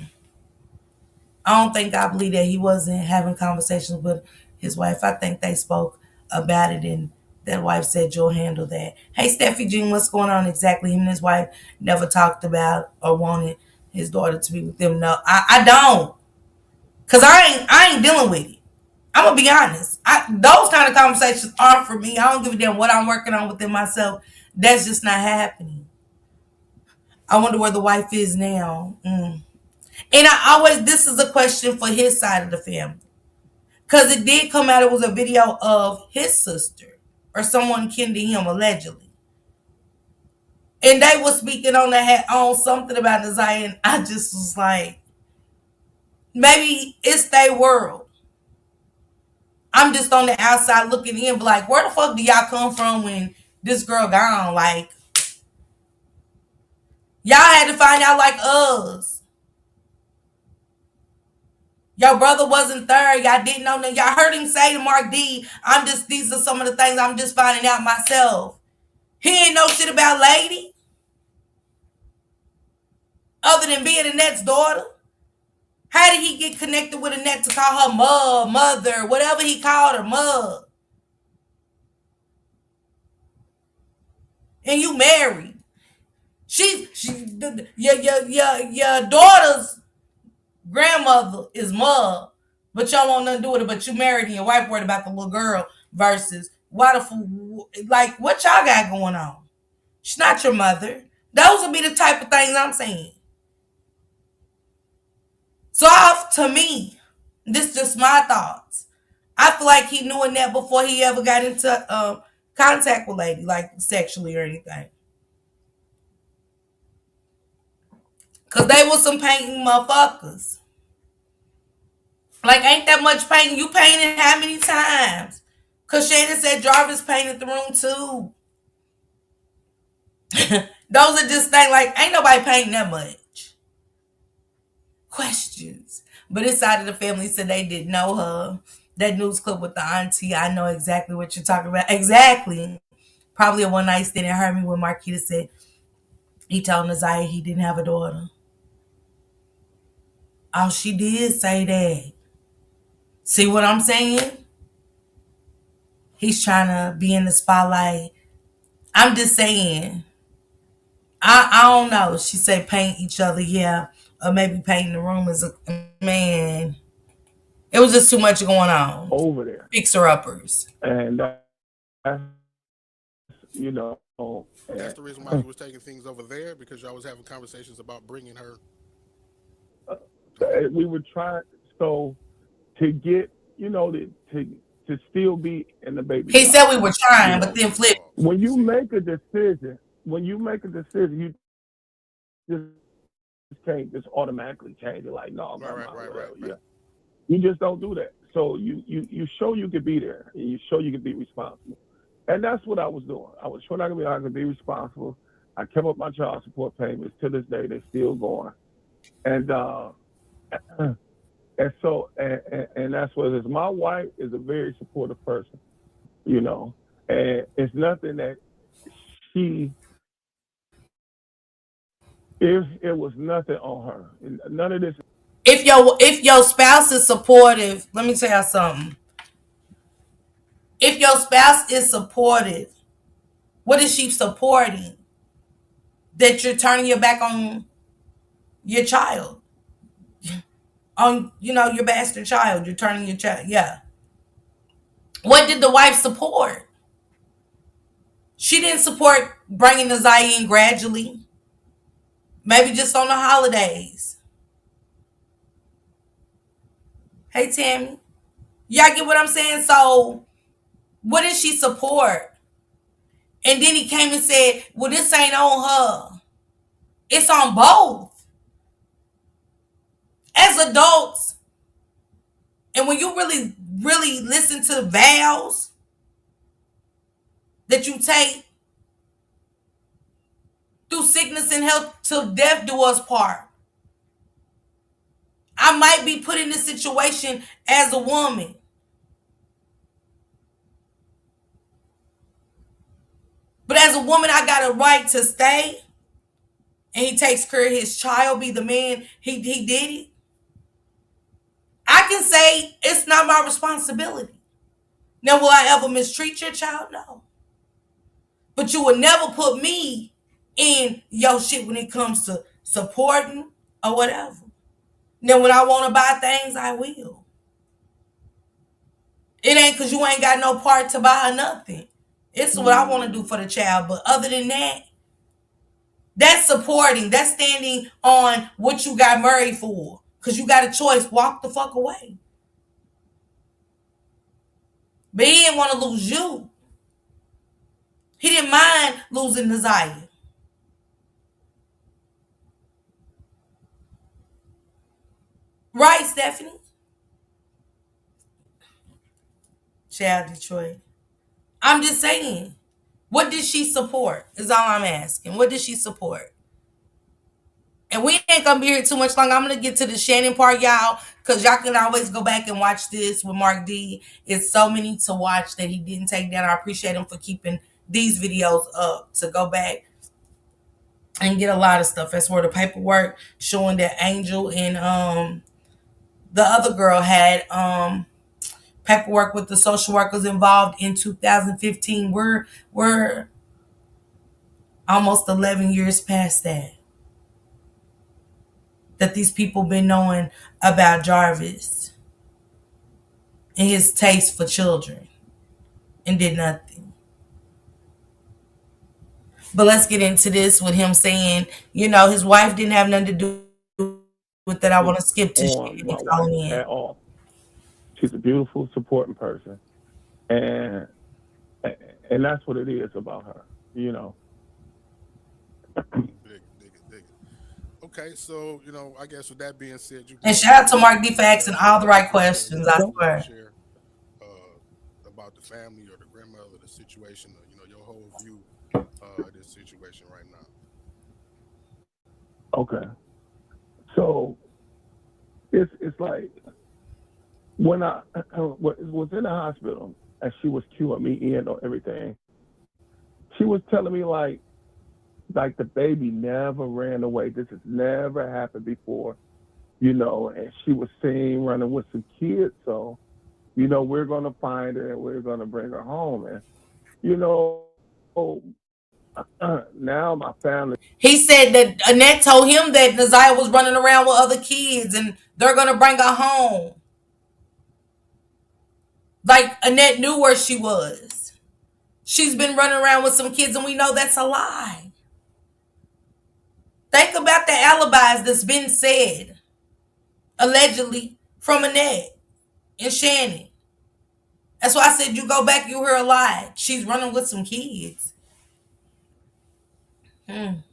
I believe that he wasn't having conversations with his wife. I think they spoke about it, and that wife said, you'll handle that. Hey, Steffi Jean, what's going on exactly? Him and his wife never talked about or wanted his daughter to be with them. No, I don't. Because I ain't dealing with it. I'm going to be honest. Those kind of conversations aren't for me. I don't give a damn what I'm working on within myself. That's just not happening. I wonder where the wife is now. And this is a question for his side of the family. Because it did come out, it was a video of his sister or someone kin to him, allegedly. And they were speaking on something about Nasiah, and I just was like, maybe it's their world. I'm just on the outside looking in, but like, where the fuck do y'all come from when this girl gone? Like, y'all had to find out like us. Your brother wasn't there. Y'all didn't know that. Y'all heard him say to Mark D, these are some of the things I'm just finding out myself. He ain't know shit about Lady. Other than being Annette's daughter. How did he get connected with Annette to call her mother, whatever he called her, mother? And you married. Your daughter's grandmother is mother, but y'all want nothing to do with it. But you married and your wife worried about the little girl. Versus what y'all got going on? She's not your mother. Those would be the type of things I'm saying. So to me, this is just my thoughts. I feel like he knew Annette before he ever got into contact with Lady, like sexually or anything. Because they were some painting motherfuckers. Like, ain't that much painting? You painted how many times? Because Shannon said Jarvis painted the room too. Those are just things like, ain't nobody painting that much. Questions. But this side of the family said they didn't know her. That news clip with the auntie, I know exactly what you're talking about. Exactly. Probably a one night stand. It heard me when Marquita said he told Nasiah he didn't have a daughter. Oh, she did say that. See what I'm saying? He's trying to be in the spotlight. I'm just saying. I don't know. She said paint each other, yeah. Or maybe painting the room as a man. It was just too much going on. Over there. Fixer-uppers. And you know. That's the reason why you was taking things over there, because y'all was having conversations about bringing her. We were trying to get, to still be in the baby. He said we were trying, but then flip. When you make a decision, you just can't just automatically change it. Like, no, Right. Yeah. You just don't do that. So you show you could be there, and you show you could be responsible. And that's what I was doing. I was showing I could be responsible. I kept up my child support payments. To this day, they're still going. And and so and that's what it is. My wife is a very supportive person, and it's nothing that it was nothing on her. None of this. If your spouse is supportive, let me tell you something. If your spouse is supportive, what is she supporting? That you're turning your back on your child, on your bastard child. You're turning your child. Yeah. What did the wife support? She didn't support bringing the Zion gradually. Maybe just on the holidays. Hey, Tammy. Y'all get what I'm saying? So, what did she support? And then he came and said, well, this ain't on her. It's on both. As adults, and when you really, really listen to vows that you take, through sickness and health till death do us part. I might be put in this situation as a woman. But as a woman, I got a right to stay. And he takes care of his child, be the man he did it. I can say it's not my responsibility. Now, will I ever mistreat your child? No. But you would never put me in your shit when it comes to supporting or whatever. Now, when I want to buy things, I will. It ain't because you ain't got no part to buy or nothing. It's what I want to do for the child. But other than that, that's supporting. That's standing on what you got married for. Because you got a choice. Walk the fuck away. But he didn't want to lose you. He didn't mind losing Desire. Right, Stephanie? Child Detroit. I'm just saying. What did she support? Is all I'm asking. What did she support? And we ain't gonna be here too much longer. I'm gonna get to the Shannon part, y'all, because y'all can always go back and watch this with Mark D. It's so many to watch that he didn't take down. I appreciate him for keeping these videos up to go back and get a lot of stuff. That's where the paperwork showing that Angel and the other girl had paperwork with the social workers involved in 2015. We're almost 11 years past that these people been knowing about Jarvis and his taste for children and did nothing. But let's get into this with him saying, his wife didn't have nothing to do with that. I want to skip to shit at all. She's a beautiful, supporting person. And that's what it is about her, Okay, so I guess with that being said, and shout out to Mark D for asking all the right questions. I swear. Share about the family or the grandmother, the situation, or your whole view of this situation right now. Okay, so it's like when I was in the hospital and she was queuing me in on everything, she was telling me like the baby never ran away. This has never happened before, and she was seen running with some kids. So, we're going to find her and we're going to bring her home. And, now my family. He said that Annette told him that Naziah was running around with other kids and they're going to bring her home. Like Annette knew where she was. she's been running around with some kids, and we know that's a lie. Think about the alibis that's been said, allegedly, from Annette and Shannon. That's why I said you go back, you hear a lie. She's running with some kids. Man,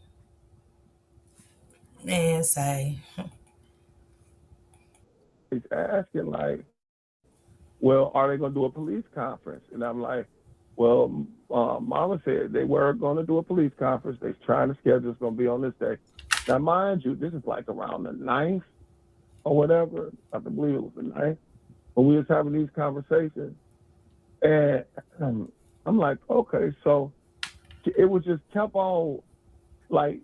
say. He's asking like, well, are they going to do a police conference? And I'm like, well, Mama said they were going to do a police conference. They're trying to schedule. It's going to be on this day. Now, mind you, this is like around the 9th or whatever. I believe it was the 9th when we was having these conversations. And I'm like, okay, so it was just kept on like,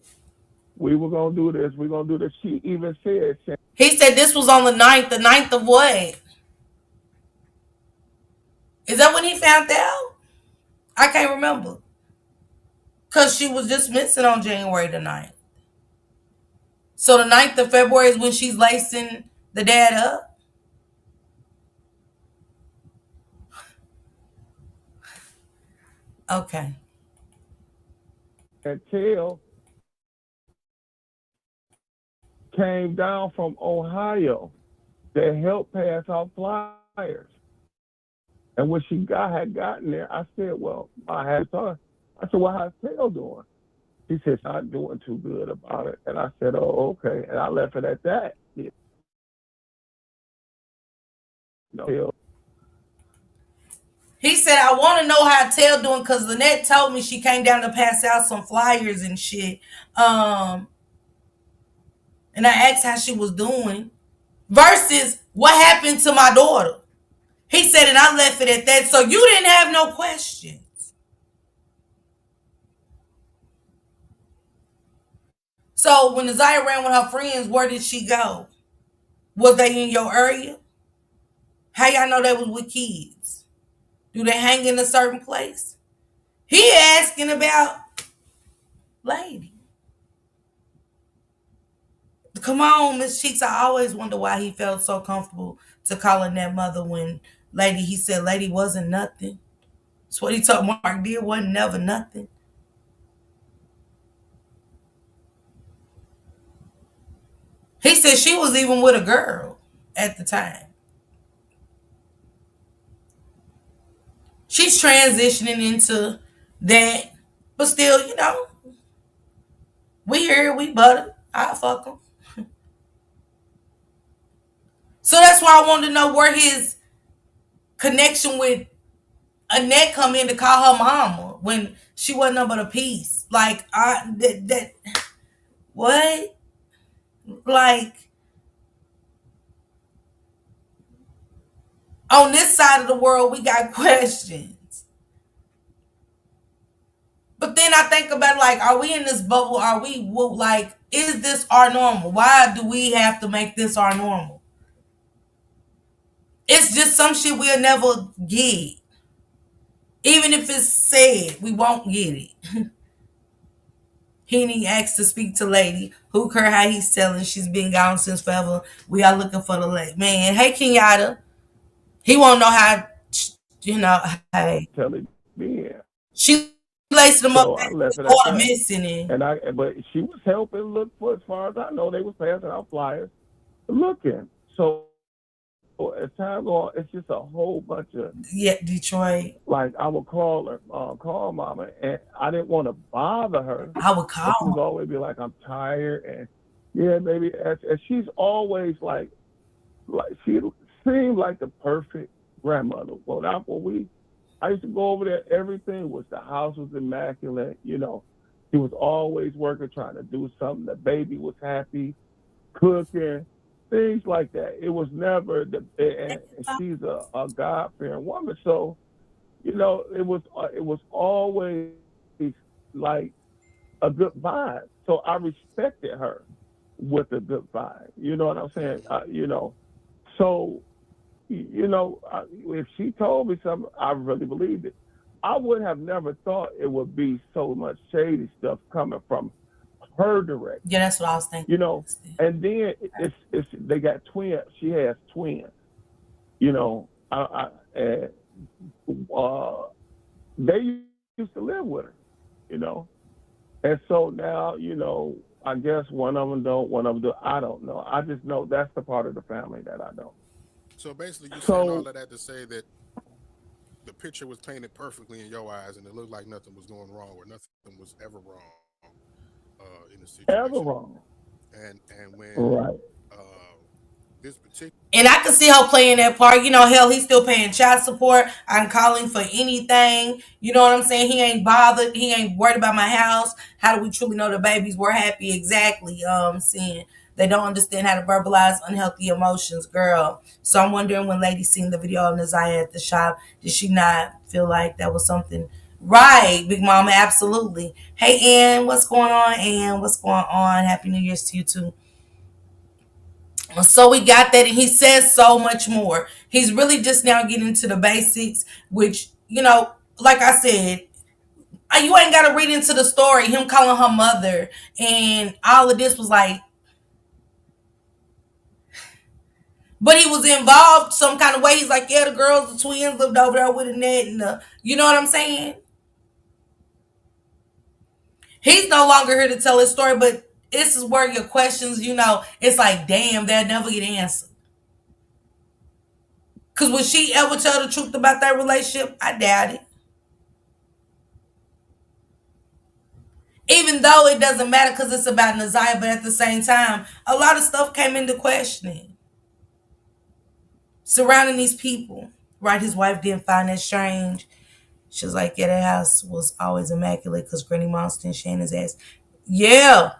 we were going to do this. We're going to do this. She even said. He said this was on the 9th. The 9th of what? Is that when he found out? I can't remember. Because she was just missing on January the 9th. So the 9th of February is when she's lacing the dad up? Okay. And Tail came down from Ohio to help pass out flyers. And when she had gotten there, I said, well, I had her. I said, well, how's Tail doing? She said, she's not doing too good about it. And I said, oh, okay. And I left it at that. He said, I want to know how Tail doing because Lynette told me she came down to pass out some flyers and shit. And I asked how she was doing versus what happened to my daughter. He said, and I left it at that. So you didn't have no questions. So when Desire ran with her friends, where did she go? Was they in your area? How y'all know they was with kids? Do they hang in a certain place? He asking about Lady. Come on, Miss Cheeks. I always wonder why he felt so comfortable to calling that mother when Lady, he said Lady wasn't nothing. That's what he told Mark did, wasn't never nothing. He said she was even with a girl at the time. She's transitioning into that, but still, you know, we here, we butter. I fuck him. So that's why I wanted to know where his connection with Annette come in to call her mama when she wasn't nothing but a piece. Like that what? Like on this side of the world, we got questions. But then I think about like, are we in this bubble? Are we like, is this our normal? Why do we have to make this our normal? It's just some shit we'll never get. Even if it's said, we won't get it. Henny asked to speak to Lady. Hook her how he's selling. She's been gone since forever. We are looking for the lady. Man, hey, Kenyatta. He won't know how, you know, hey. Tell it me. She laced them So up. I left it at Order that. missing it. But she was helping look for, as far as I know, they was passing out flyers, looking. So as time goes, it's just a whole bunch of Detroit. Like I would call her, call Mama, and I didn't want to bother her. I would call. She would always be like, "I'm tired," and yeah, maybe. And she's always like she seemed like the perfect grandmother. Well, that's what I used to go over there. Everything was, the house was immaculate. You know, she was always working, trying to do something. The baby was happy, cooking, things like that. It was never and she's a God-fearing woman. So, you know, it was always like a good vibe. So I respected her with a good vibe. You know what I'm saying? You know, so, you know, if she told me something, I really believed it. I would have never thought it would be so much shady stuff coming from her direct. Yeah, that's what I was thinking. You know, and then it's they got twins. She has twins. You know, they used to live with her, And so now, I guess one of them don't, one of them do. I don't know. I just know that's the part of the family that I don't. So basically, you're saying all of that to say that the picture was painted perfectly in your eyes, and it looked like nothing was going wrong, or nothing was ever wrong in the situation. Ever wrong. And when right. This particular, and I can see her playing that part. Hell, he's still paying child support. I'm calling for anything. You know what I'm saying? He ain't bothered. He ain't worried about my house. How do we truly know the babies were happy? Exactly. Seeing they don't understand how to verbalize unhealthy emotions, girl. So I'm wondering, when lady seen the video of Naziah at the shop, did she not feel like that was something? Right, Big Mama, absolutely. Hey, Ann, what's going on, Ann? What's going on? Happy New Year's to you, too. So we got that, and he says so much more. He's really just now getting to the basics, which, like I said, you ain't got to read into the story. Him calling her mother and all of this was like, but he was involved some kind of way. He's like, yeah, the girls, the twins lived over there with Annette, and you know what I'm saying? He's no longer here to tell his story, but this is where your questions, it's like, damn, they'll never get answered. Because would she ever tell the truth about that relationship? I doubt it. Even though it doesn't matter because it's about Naziah, but at the same time, a lot of stuff came into questioning surrounding these people. Right? His wife didn't find that strange. She was like, yeah, that house was always immaculate because Granny Monster and Shannon's ass. Yeah.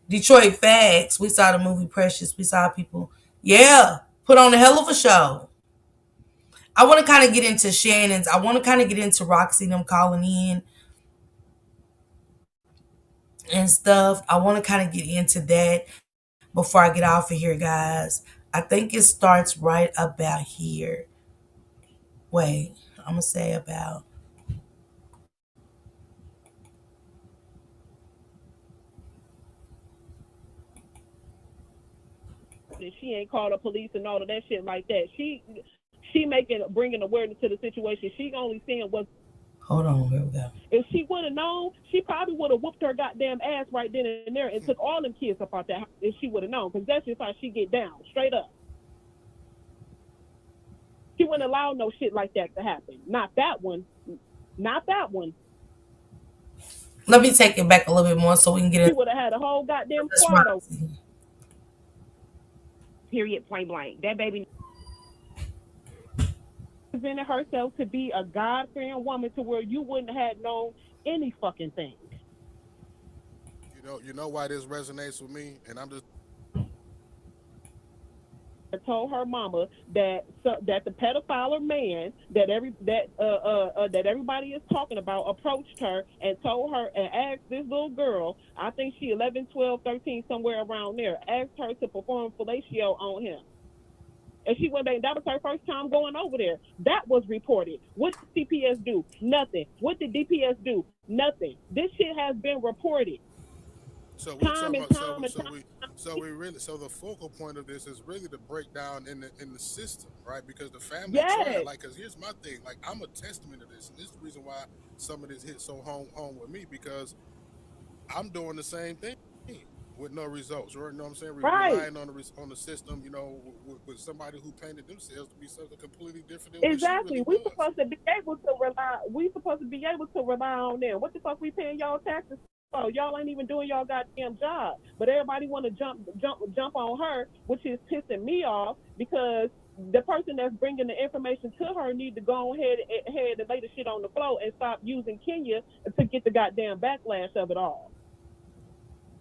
Detroit facts. We saw the movie Precious. We saw people, put on a hell of a show. I want to kind of get into Shannon's. I want to kind of get into Roxy, them calling in and stuff. I want to kind of get into that before I get off of here, guys. I think it starts right about here. Wait, I'm going to say about. She ain't called the police and all of that shit like that. She bringing awareness to the situation. She only seeing what. Hold on, here we go. If she would have known, she probably would have whooped her goddamn ass right then and there and took all them kids up out that house if she would have known. Because that's just how she get down, straight up. She wouldn't allow no shit like that to happen. Not that one. Not that one. Let me take it back a little bit more so we can get it. She would have had a whole goddamn squad over. Period, point blank. That baby presented herself to be a God-fearing woman to where you wouldn't have known any fucking thing. You know why this resonates with me, and I'm just. I told her mama that the pedophile man that everybody is talking about approached her and told her and asked this little girl, I think she 11, 12, 13, somewhere around there, asked her to perform fellatio on him. And she went back. That was her first time going over there. That was reported. What did CPS do? Nothing. What did DPS do? Nothing. This shit has been reported. So the focal point of this is really to break down in the system, right? Because the family, because here's my thing, like I'm a testament to this, and this is the reason why some of this hit so home with me, because I'm doing the same thing with no results, or you know what I'm saying? Relying on the system, with somebody who painted themselves to be something completely different than exactly. What she really supposed to be able to rely. We supposed to be able to rely on them. What the fuck we paying y'all taxes? Oh, y'all ain't even doing y'all goddamn job. But everybody want to jump on her, which is pissing me off, because the person that's bringing the information to her need to go ahead and lay the shit on the floor and stop using Kenya to get the goddamn backlash of it all.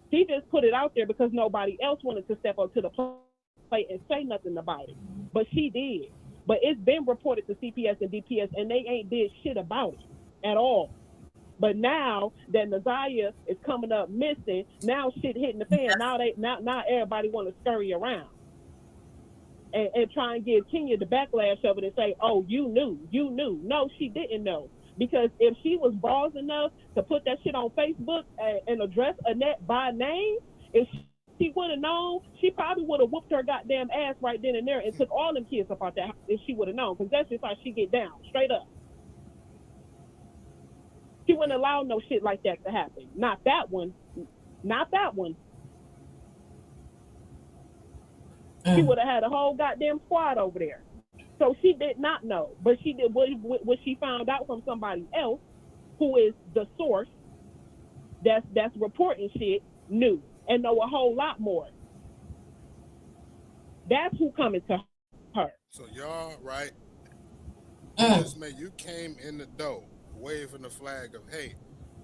She just put it out there because nobody else wanted to step up to the plate and say nothing about it. But she did. But it's been reported to CPS and DPS, and they ain't did shit about it at all. But now that Naziah is coming up missing, now shit hitting the fan. Now everybody want to scurry around and try and give Kenya the backlash of it and say, "Oh, you knew." No, she didn't know, because if she was balls enough to put that shit on Facebook and address Annette by name, if she would have known, she probably would have whooped her goddamn ass right then and there and took all them kids up out that house if she would have known, because that's just how she get down, straight up. She wouldn't allow no shit like that to happen. Not that one. Not that one. She would have had a whole goddamn squad over there. So she did not know, but she did what she found out from somebody else, who is the source that's reporting shit, knew and know a whole lot more. That's who coming to her. So y'all, right? You came in the door waving the flag of, hey,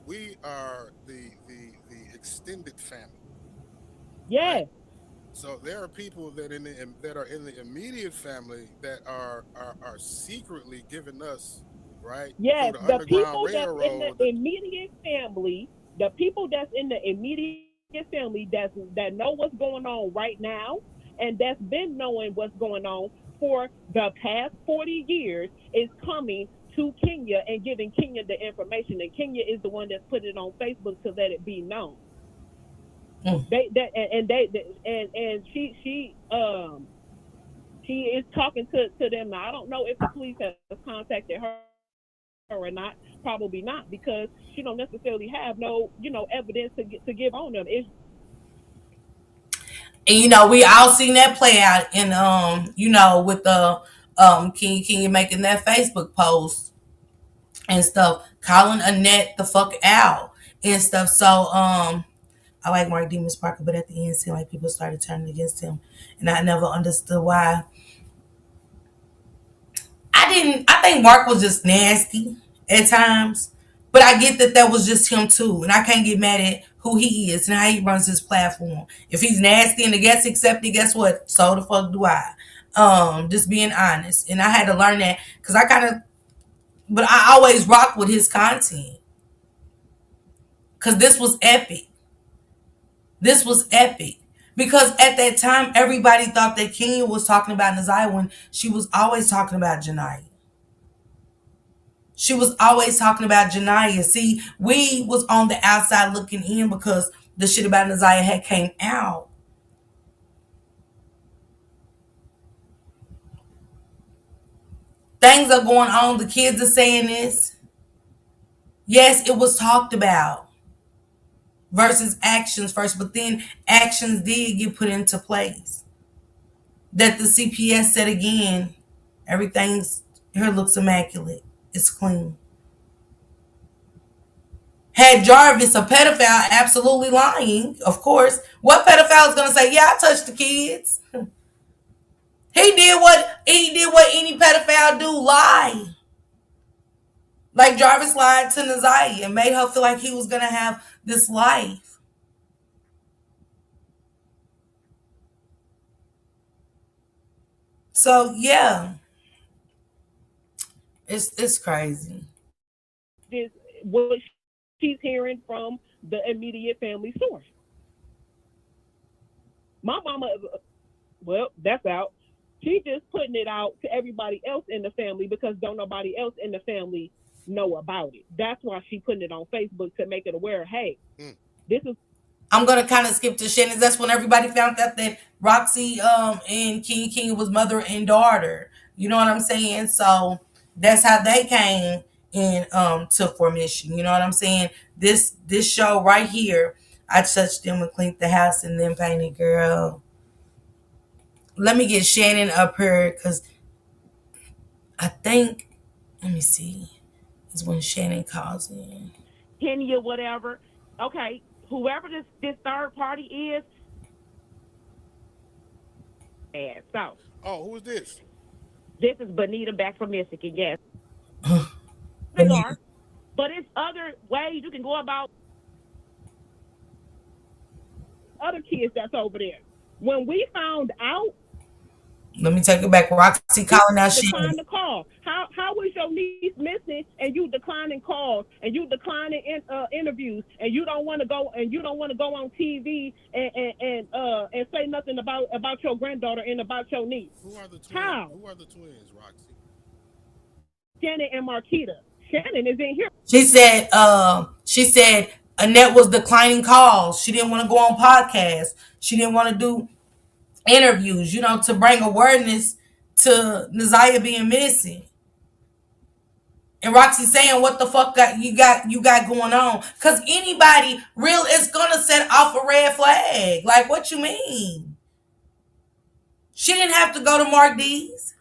we are the extended family. Yeah. Right? So there are people that are in the immediate family that are secretly giving us, right? Yes, the people that's in the immediate family that know what's going on right now, and that's been knowing what's going on for the past 40 years, is coming to Kenya and giving Kenya the information, and Kenya is the one that's put it on Facebook to let it be known. She is talking to them now. I don't know if the police has contacted her or not. Probably not, because she don't necessarily have no evidence to give on them. And we all seen that play out in with the Kenya making that Facebook post and stuff, calling Annette the fuck out and stuff. So I like Mark Demas Parker, but at the end, it seemed like people started turning against him, and I never understood why. I think Mark was just nasty at times, but I get that was just him too, and I can't get mad at who he is and how he runs his platform. If he's nasty and it gets accepted, guess what? So the fuck do I. Just being honest, and I had to learn that because but I always rock with his content because this was epic. This was epic. Because at that time, everybody thought that Kenya was talking about Naziah when she was always talking about Janiyah. She was always talking about Janiyah. See, we was on the outside looking in because the shit about Naziah had came out. Things are going on. The kids are saying this. Yes, it was talked about versus actions first, but then actions did get put into place. That the CPS said again, everything's here looks immaculate. It's clean. Had Jarvis a pedophile, absolutely lying, of course. What pedophile is gonna say, yeah, I touched the kids? He did what any pedophile do, lie. Like Jarvis lied to Naziah and made her feel like he was gonna have this life. So yeah. It's crazy. This what she's hearing from the immediate family source. My mama, well, that's out. She just putting it out to everybody else in the family because don't nobody else in the family know about it. That's why she putting it on Facebook to make it aware. Hey, this is. I'm gonna kind of skip to Shannon's. That's when everybody found out that Roxy and King was mother and daughter. You know what I'm saying? So that's how they came in to formation. You know what I'm saying? This show right here, I touched them and cleaned the house and then painted. Girl, let me get Shannon up here because I think, let me see, is when Shannon calls in. Kenya, whatever. Okay, whoever this third party is. So. Oh, who is this? This is Benita back from Michigan. Yes. They are, but it's other ways you can go about. Other kids that's over there. When we found out, let me take it back. Roxy calling out shit. Decline the call. How was your niece missing and you declining calls and you declining interviews and you don't want to go on TV and say nothing about your granddaughter and about your niece? Who are the twins? How? Who are the twins, Roxy? Shannon and Marquita. Shannon is in here. She said Annette was declining calls. She didn't want to go on podcasts. She didn't want to do interviews, to bring awareness to Naziah being missing. And Roxy saying, what the fuck you got going on? Because anybody real is gonna set off a red flag. Like, what you mean? She didn't have to go to Mark D's.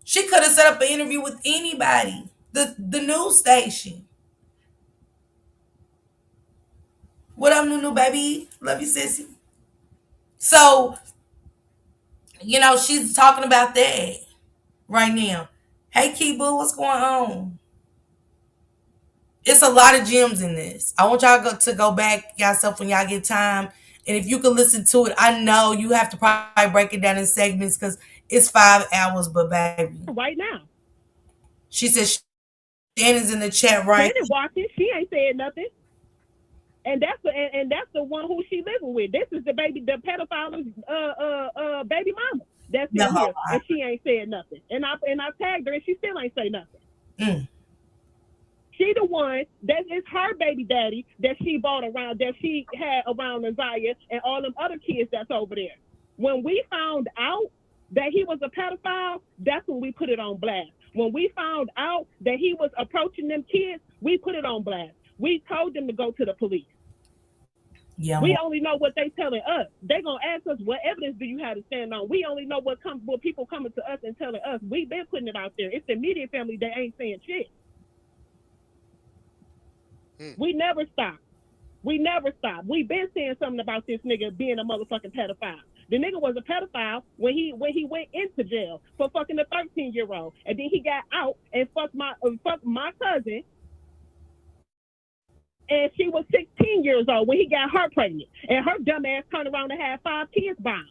She could have set up an interview with anybody. The news station. What up, Nunu baby? Love you, sissy. So, she's talking about that right now. Hey, Kibu, what's going on? It's a lot of gems in this. I want y'all to go back yourself when y'all get time. And if you can listen to it, I know you have to probably break it down in segments because it's 5 hours, but baby. Right now. She said Shannon's in the chat right. Shannon watching. She ain't saying nothing. And that's the one who she living with. This is the pedophile's baby mama. That's in here. And she ain't saying nothing. And I tagged her and she still ain't say nothing. She the one that is her baby daddy that she bought around, that she had around Isaiah and all them other kids that's over there. When we found out that he was a pedophile, that's when we put it on blast. When we found out that he was approaching them kids, we put it on blast. We told them to go to the police. Yeah. We only know what they telling us. They gonna ask us, what evidence do you have to stand on? We only know what people coming to us and telling us. We've been putting it out there. It's the immediate family that ain't saying shit. We never stop. We've been saying something about this nigga being a motherfucking pedophile. The nigga was a pedophile when he went into jail for fucking a 13-year-old, and then he got out and fucked my cousin, and she was 16 years old when he got her pregnant, and her dumb ass turned around and had 5 kids by him,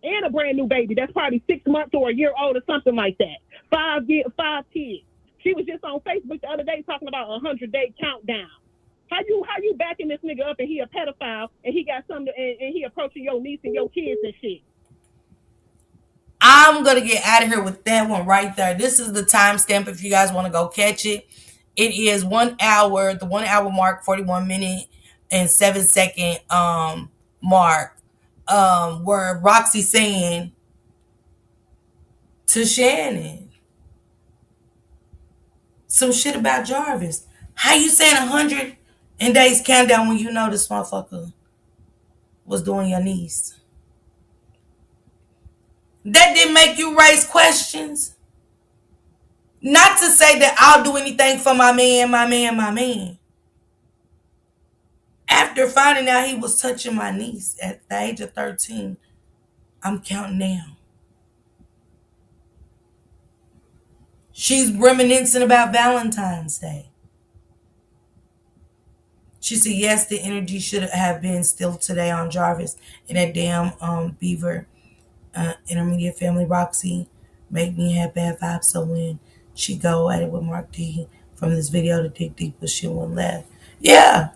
and a brand new baby that's probably 6 months or a year old or something like that. 5 kids. She was just on Facebook the other day talking about a 100-day countdown. How you backing this nigga up and he a pedophile and he got something and he approaching your niece and your kids and shit? I'm gonna get out of here with that one right there. This is the timestamp if you guys want to go catch it. It is 1 hour, the 1 hour mark, 41 minute and 7 second mark, where Roxy saying to Shannon some shit about Jarvis. How you saying 100 days countdown when you know this motherfucker was doing your niece? That didn't make you raise questions? Not to say that I'll do anything for my man. After finding out he was touching my niece at the age of 13, I'm counting down. She's reminiscing about Valentine's Day. She said, yes, the energy should have been still today on Jarvis and that damn Beaver intermediate family. Roxy make me have bad vibes, so when she go at it with Mark D from this video to dig deep, but she won't laugh. Yeah.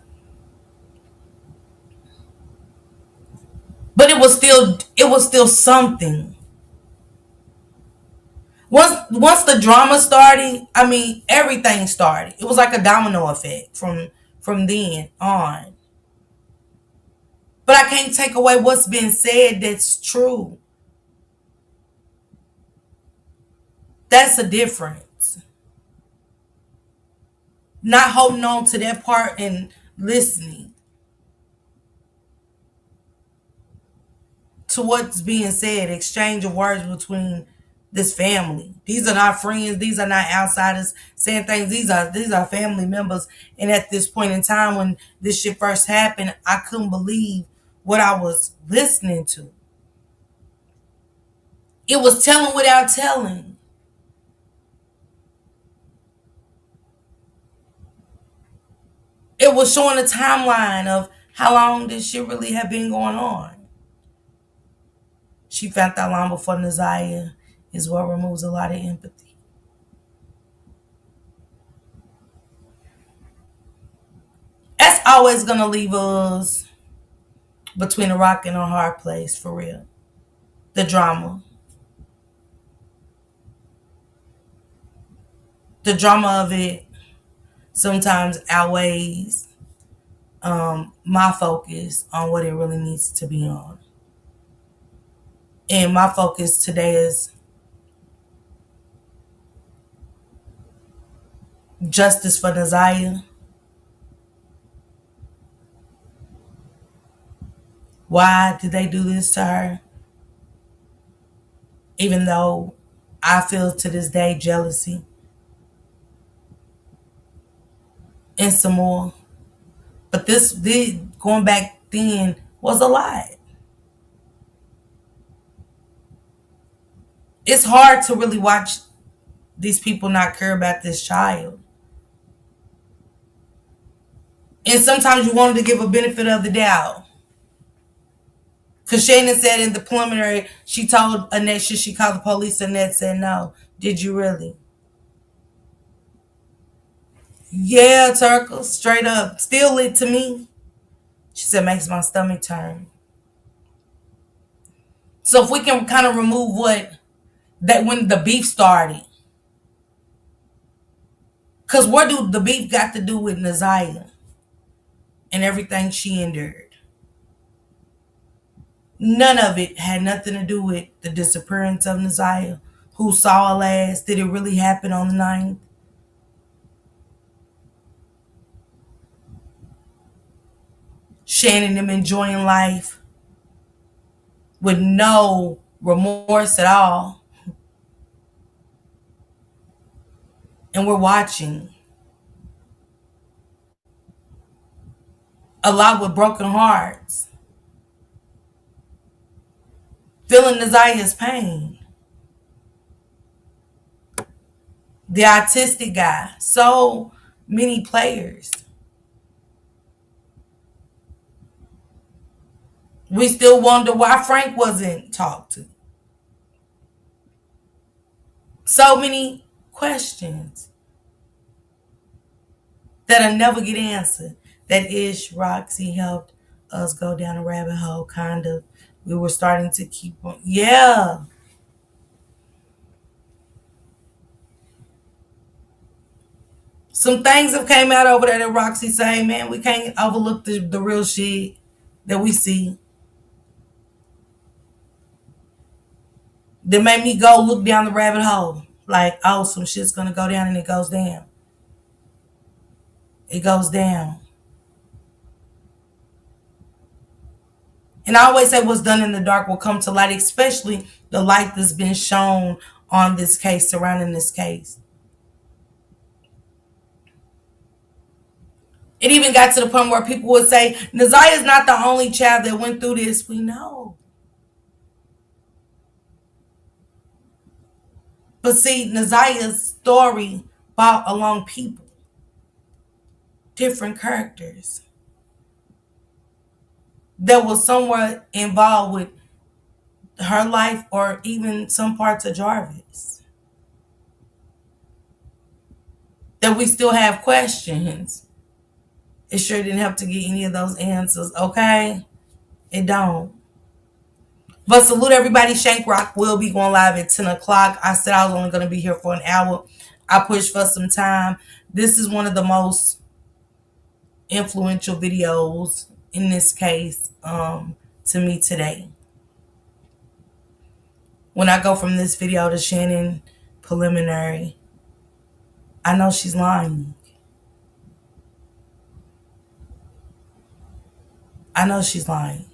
But it was still something. Once the drama started, I mean, everything started. It was like a domino effect from then on. But I can't take away what's been said that's true. That's a difference. Not holding on to that part and listening to what's being said, exchange of words between this family. These are not friends. These are not outsiders saying things. These are family members. And at this point in time when this shit first happened, I couldn't believe what I was listening to. It was telling without telling. It was showing a timeline of how long this shit really have been going on. She found that long before Naziah is what removes a lot of empathy. That's always going to leave us between a rock and a hard place, for real. The drama. The drama of it sometimes outweighs my focus on what it really needs to be on. And my focus today is justice for Naziah. Why did they do this to her? Even though I feel to this day jealousy and some more. But this going back then was a lot. It's hard to really watch these people not care about this child. And sometimes you wanted to give a benefit of the doubt. Because Shannon said in the preliminary, she told Annette, should she call the police? Annette said no. Did you really? Yeah, Turkle, straight up. Still lit to me. She said, makes my stomach turn. So if we can kind of remove when the beef started. Because what do the beef got to do with Naziah and everything she endured? None of it had nothing to do with the disappearance of Naziah. Who saw her last? Did it really happen on the 9th? Shannon them enjoying life with no remorse at all. And we're watching. A lot with broken hearts. Feeling Naziah's pain. The autistic guy. So many players. We still wonder why Frank wasn't talked to. So many questions that'll never get answered. That Ish Roxy helped us go down a rabbit hole, kind of. We were starting to keep on. Yeah. Some things have came out over there that Roxy saying, man, we can't overlook the real shit that we see. That made me go look down the rabbit hole. Like, oh, some shit's gonna go down, and it goes down. It goes down. And I always say what's done in the dark will come to light, especially the light that's been shown on this case, surrounding this case. It even got to the point where people would say, Naziah is not the only child that went through this. We know. But see, Naziah's story brought along people. Different characters. That was somewhat involved with her life or even some parts of Jarvis. That we still have questions. It sure didn't have to get any of those answers, okay? It don't. But salute everybody. Shank Rock will be going live at 10 o'clock. I said I was only going to be here for an hour. I pushed for some time. This is one of the most influential videos in this case to me today. When I go from this video to Shannon preliminary, I know she's lying. I know she's lying.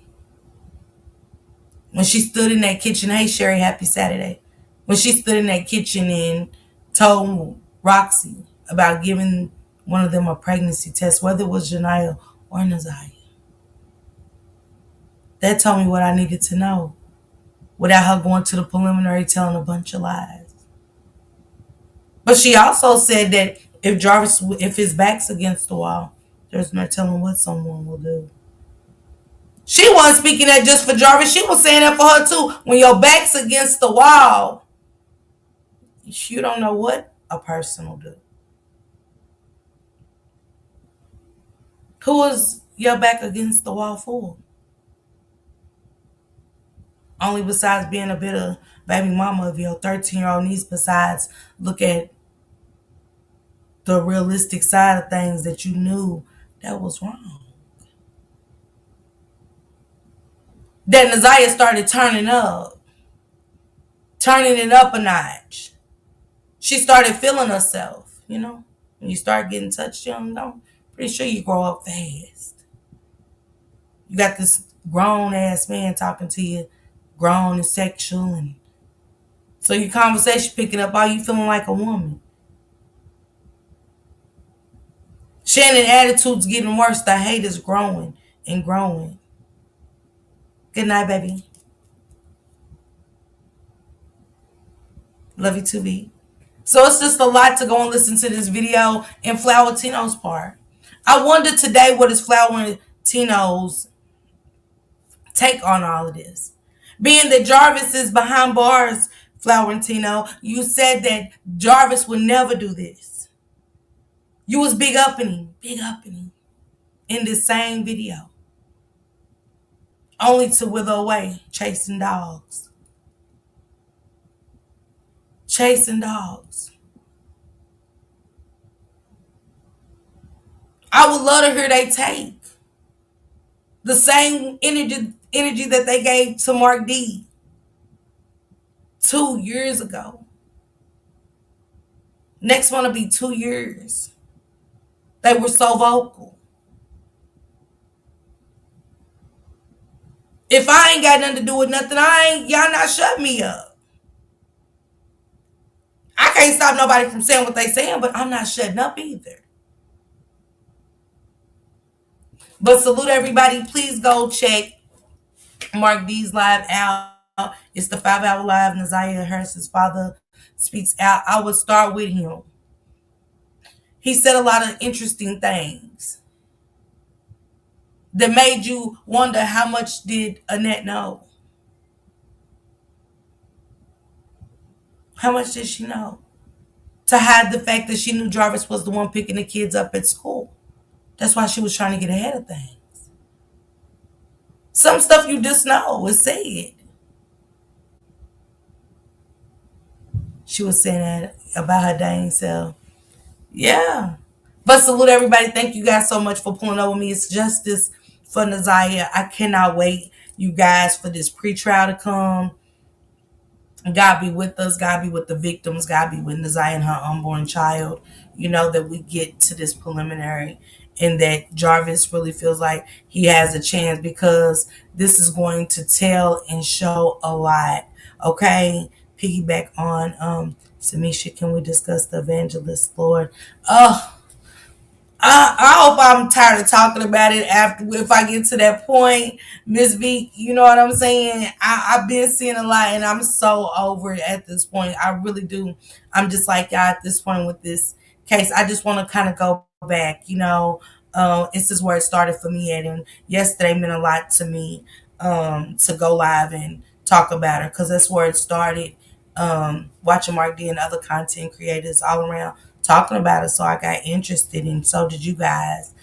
When she stood in that kitchen, hey Sherry, happy Saturday. When she stood in that kitchen and told Roxy about giving one of them a pregnancy test, whether it was Janiyah or Naziah. That told me what I needed to know without her going to the preliminary telling a bunch of lies. But she also said that if his back's against the wall, there's no telling what someone will do. She wasn't speaking that just for Jarvis. She was saying that for her too. When your back's against the wall, you don't know what a person will do. Who is your back against the wall for? Only besides being a bit of baby mama of your 13-year-old niece, besides look at the realistic side of things that you knew that was wrong. That Naziah started turning it up a notch. She started feeling herself, When you start getting touched young, I'm pretty sure you grow up fast. You got this grown ass man talking to you, grown and sexual, and so your conversation picking up, all you feeling like a woman. Shannon attitude's getting worse. The hate is growing and growing. Good night, baby. Love you too, B. So it's just a lot to go and listen to this video in Flower Tino's part. I wonder today what is Flower Tino's take on all of this. Being that Jarvis is behind bars, Flower Tino, you said that Jarvis would never do this. You was big upping him in this same video. Only to wither away, chasing dogs. Chasing dogs. I would love to hear they take the same energy that they gave to Mark D 2 years ago. Next one will be 2 years. They were so vocal. If I ain't got nothing to do with nothing, y'all not shut me up. I can't stop nobody from saying what they saying, but I'm not shutting up either. But salute everybody. Please go check Mark D's live out. It's the 5-hour live. Naziah Harris's father speaks out. I would start with him. He said a lot of interesting things that made you wonder how much did Annette know? How much did she know? To hide the fact that she knew Jarvis was the one picking the kids up at school. That's why she was trying to get ahead of things. Some stuff you just know is said. She was saying that about her dang self. Yeah. But salute everybody. Thank you guys so much for pulling over me. It's Justice for Naziah. I cannot wait, you guys, for this pre-trial to come. God be with us. God be with the victims. God be with Naziah and her unborn child. You know, that we get to this preliminary and that Jarvis really feels like he has a chance, because this is going to tell and show a lot. Okay? Piggyback on Samisha, can we discuss the evangelist, Lord? I hope I'm tired of talking about it after, if I get to that point, Miss V. You know what I'm saying? I've been seeing a lot, and I'm so over it at this point. I really do. I'm just like y'all at this point with this case. I just want to kind of go back. You know, this is where it started for me at, and yesterday meant a lot to me to go live and talk about her, because that's where it started. Watching Mark D and other content creators all around talking about it, so I got interested, and so did you guys.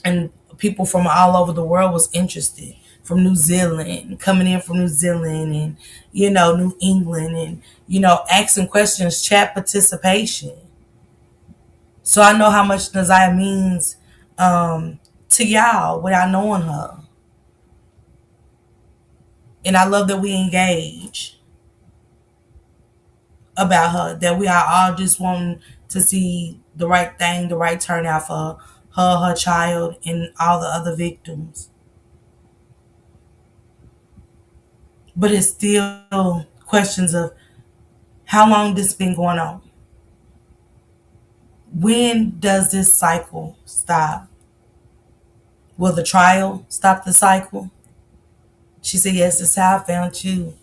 And people from all over the world was interested, from New Zealand, coming in from New Zealand, and you know, New England, and you know, asking questions, chat participation. So I know how much Naziah means to y'all without knowing her, and I love that we engage about her, that we are all just wanting to see the right thing, the right turnout for her child, and all the other victims. But it's still questions of how long this been going on. When does this cycle stop? Will the trial stop the cycle? She said, yes, that's how I found you.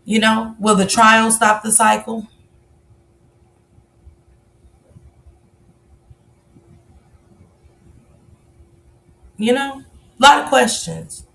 You know, will the trial stop the cycle? You know, a lot of questions.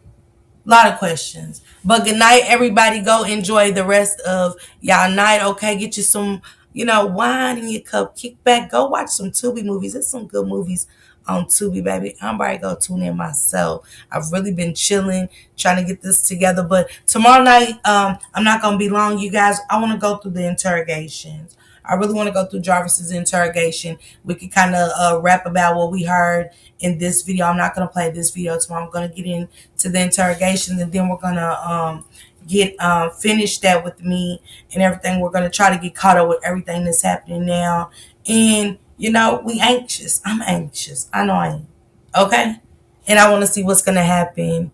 But good night, everybody. Go enjoy the rest of y'all night. Okay, get you some, you know, wine in your cup. Kick back. Go watch some Tubi movies. There's some good movies on Tubi, baby. I'm ready to go tune in myself. I've really been chilling, trying to get this together. But tomorrow night, I'm not gonna be long, you guys. I want to go through the interrogations. I really want to go through Jarvis's interrogation. We could kind of rap about what we heard in this video. I'm not going to play this video tomorrow. I'm going to get into the interrogation, and then we're going to get finished that with me and everything. We're going to try to get caught up with everything that's happening now And, you know, we anxious. I'm anxious. I know I am. Okay? And I want to see what's going to happen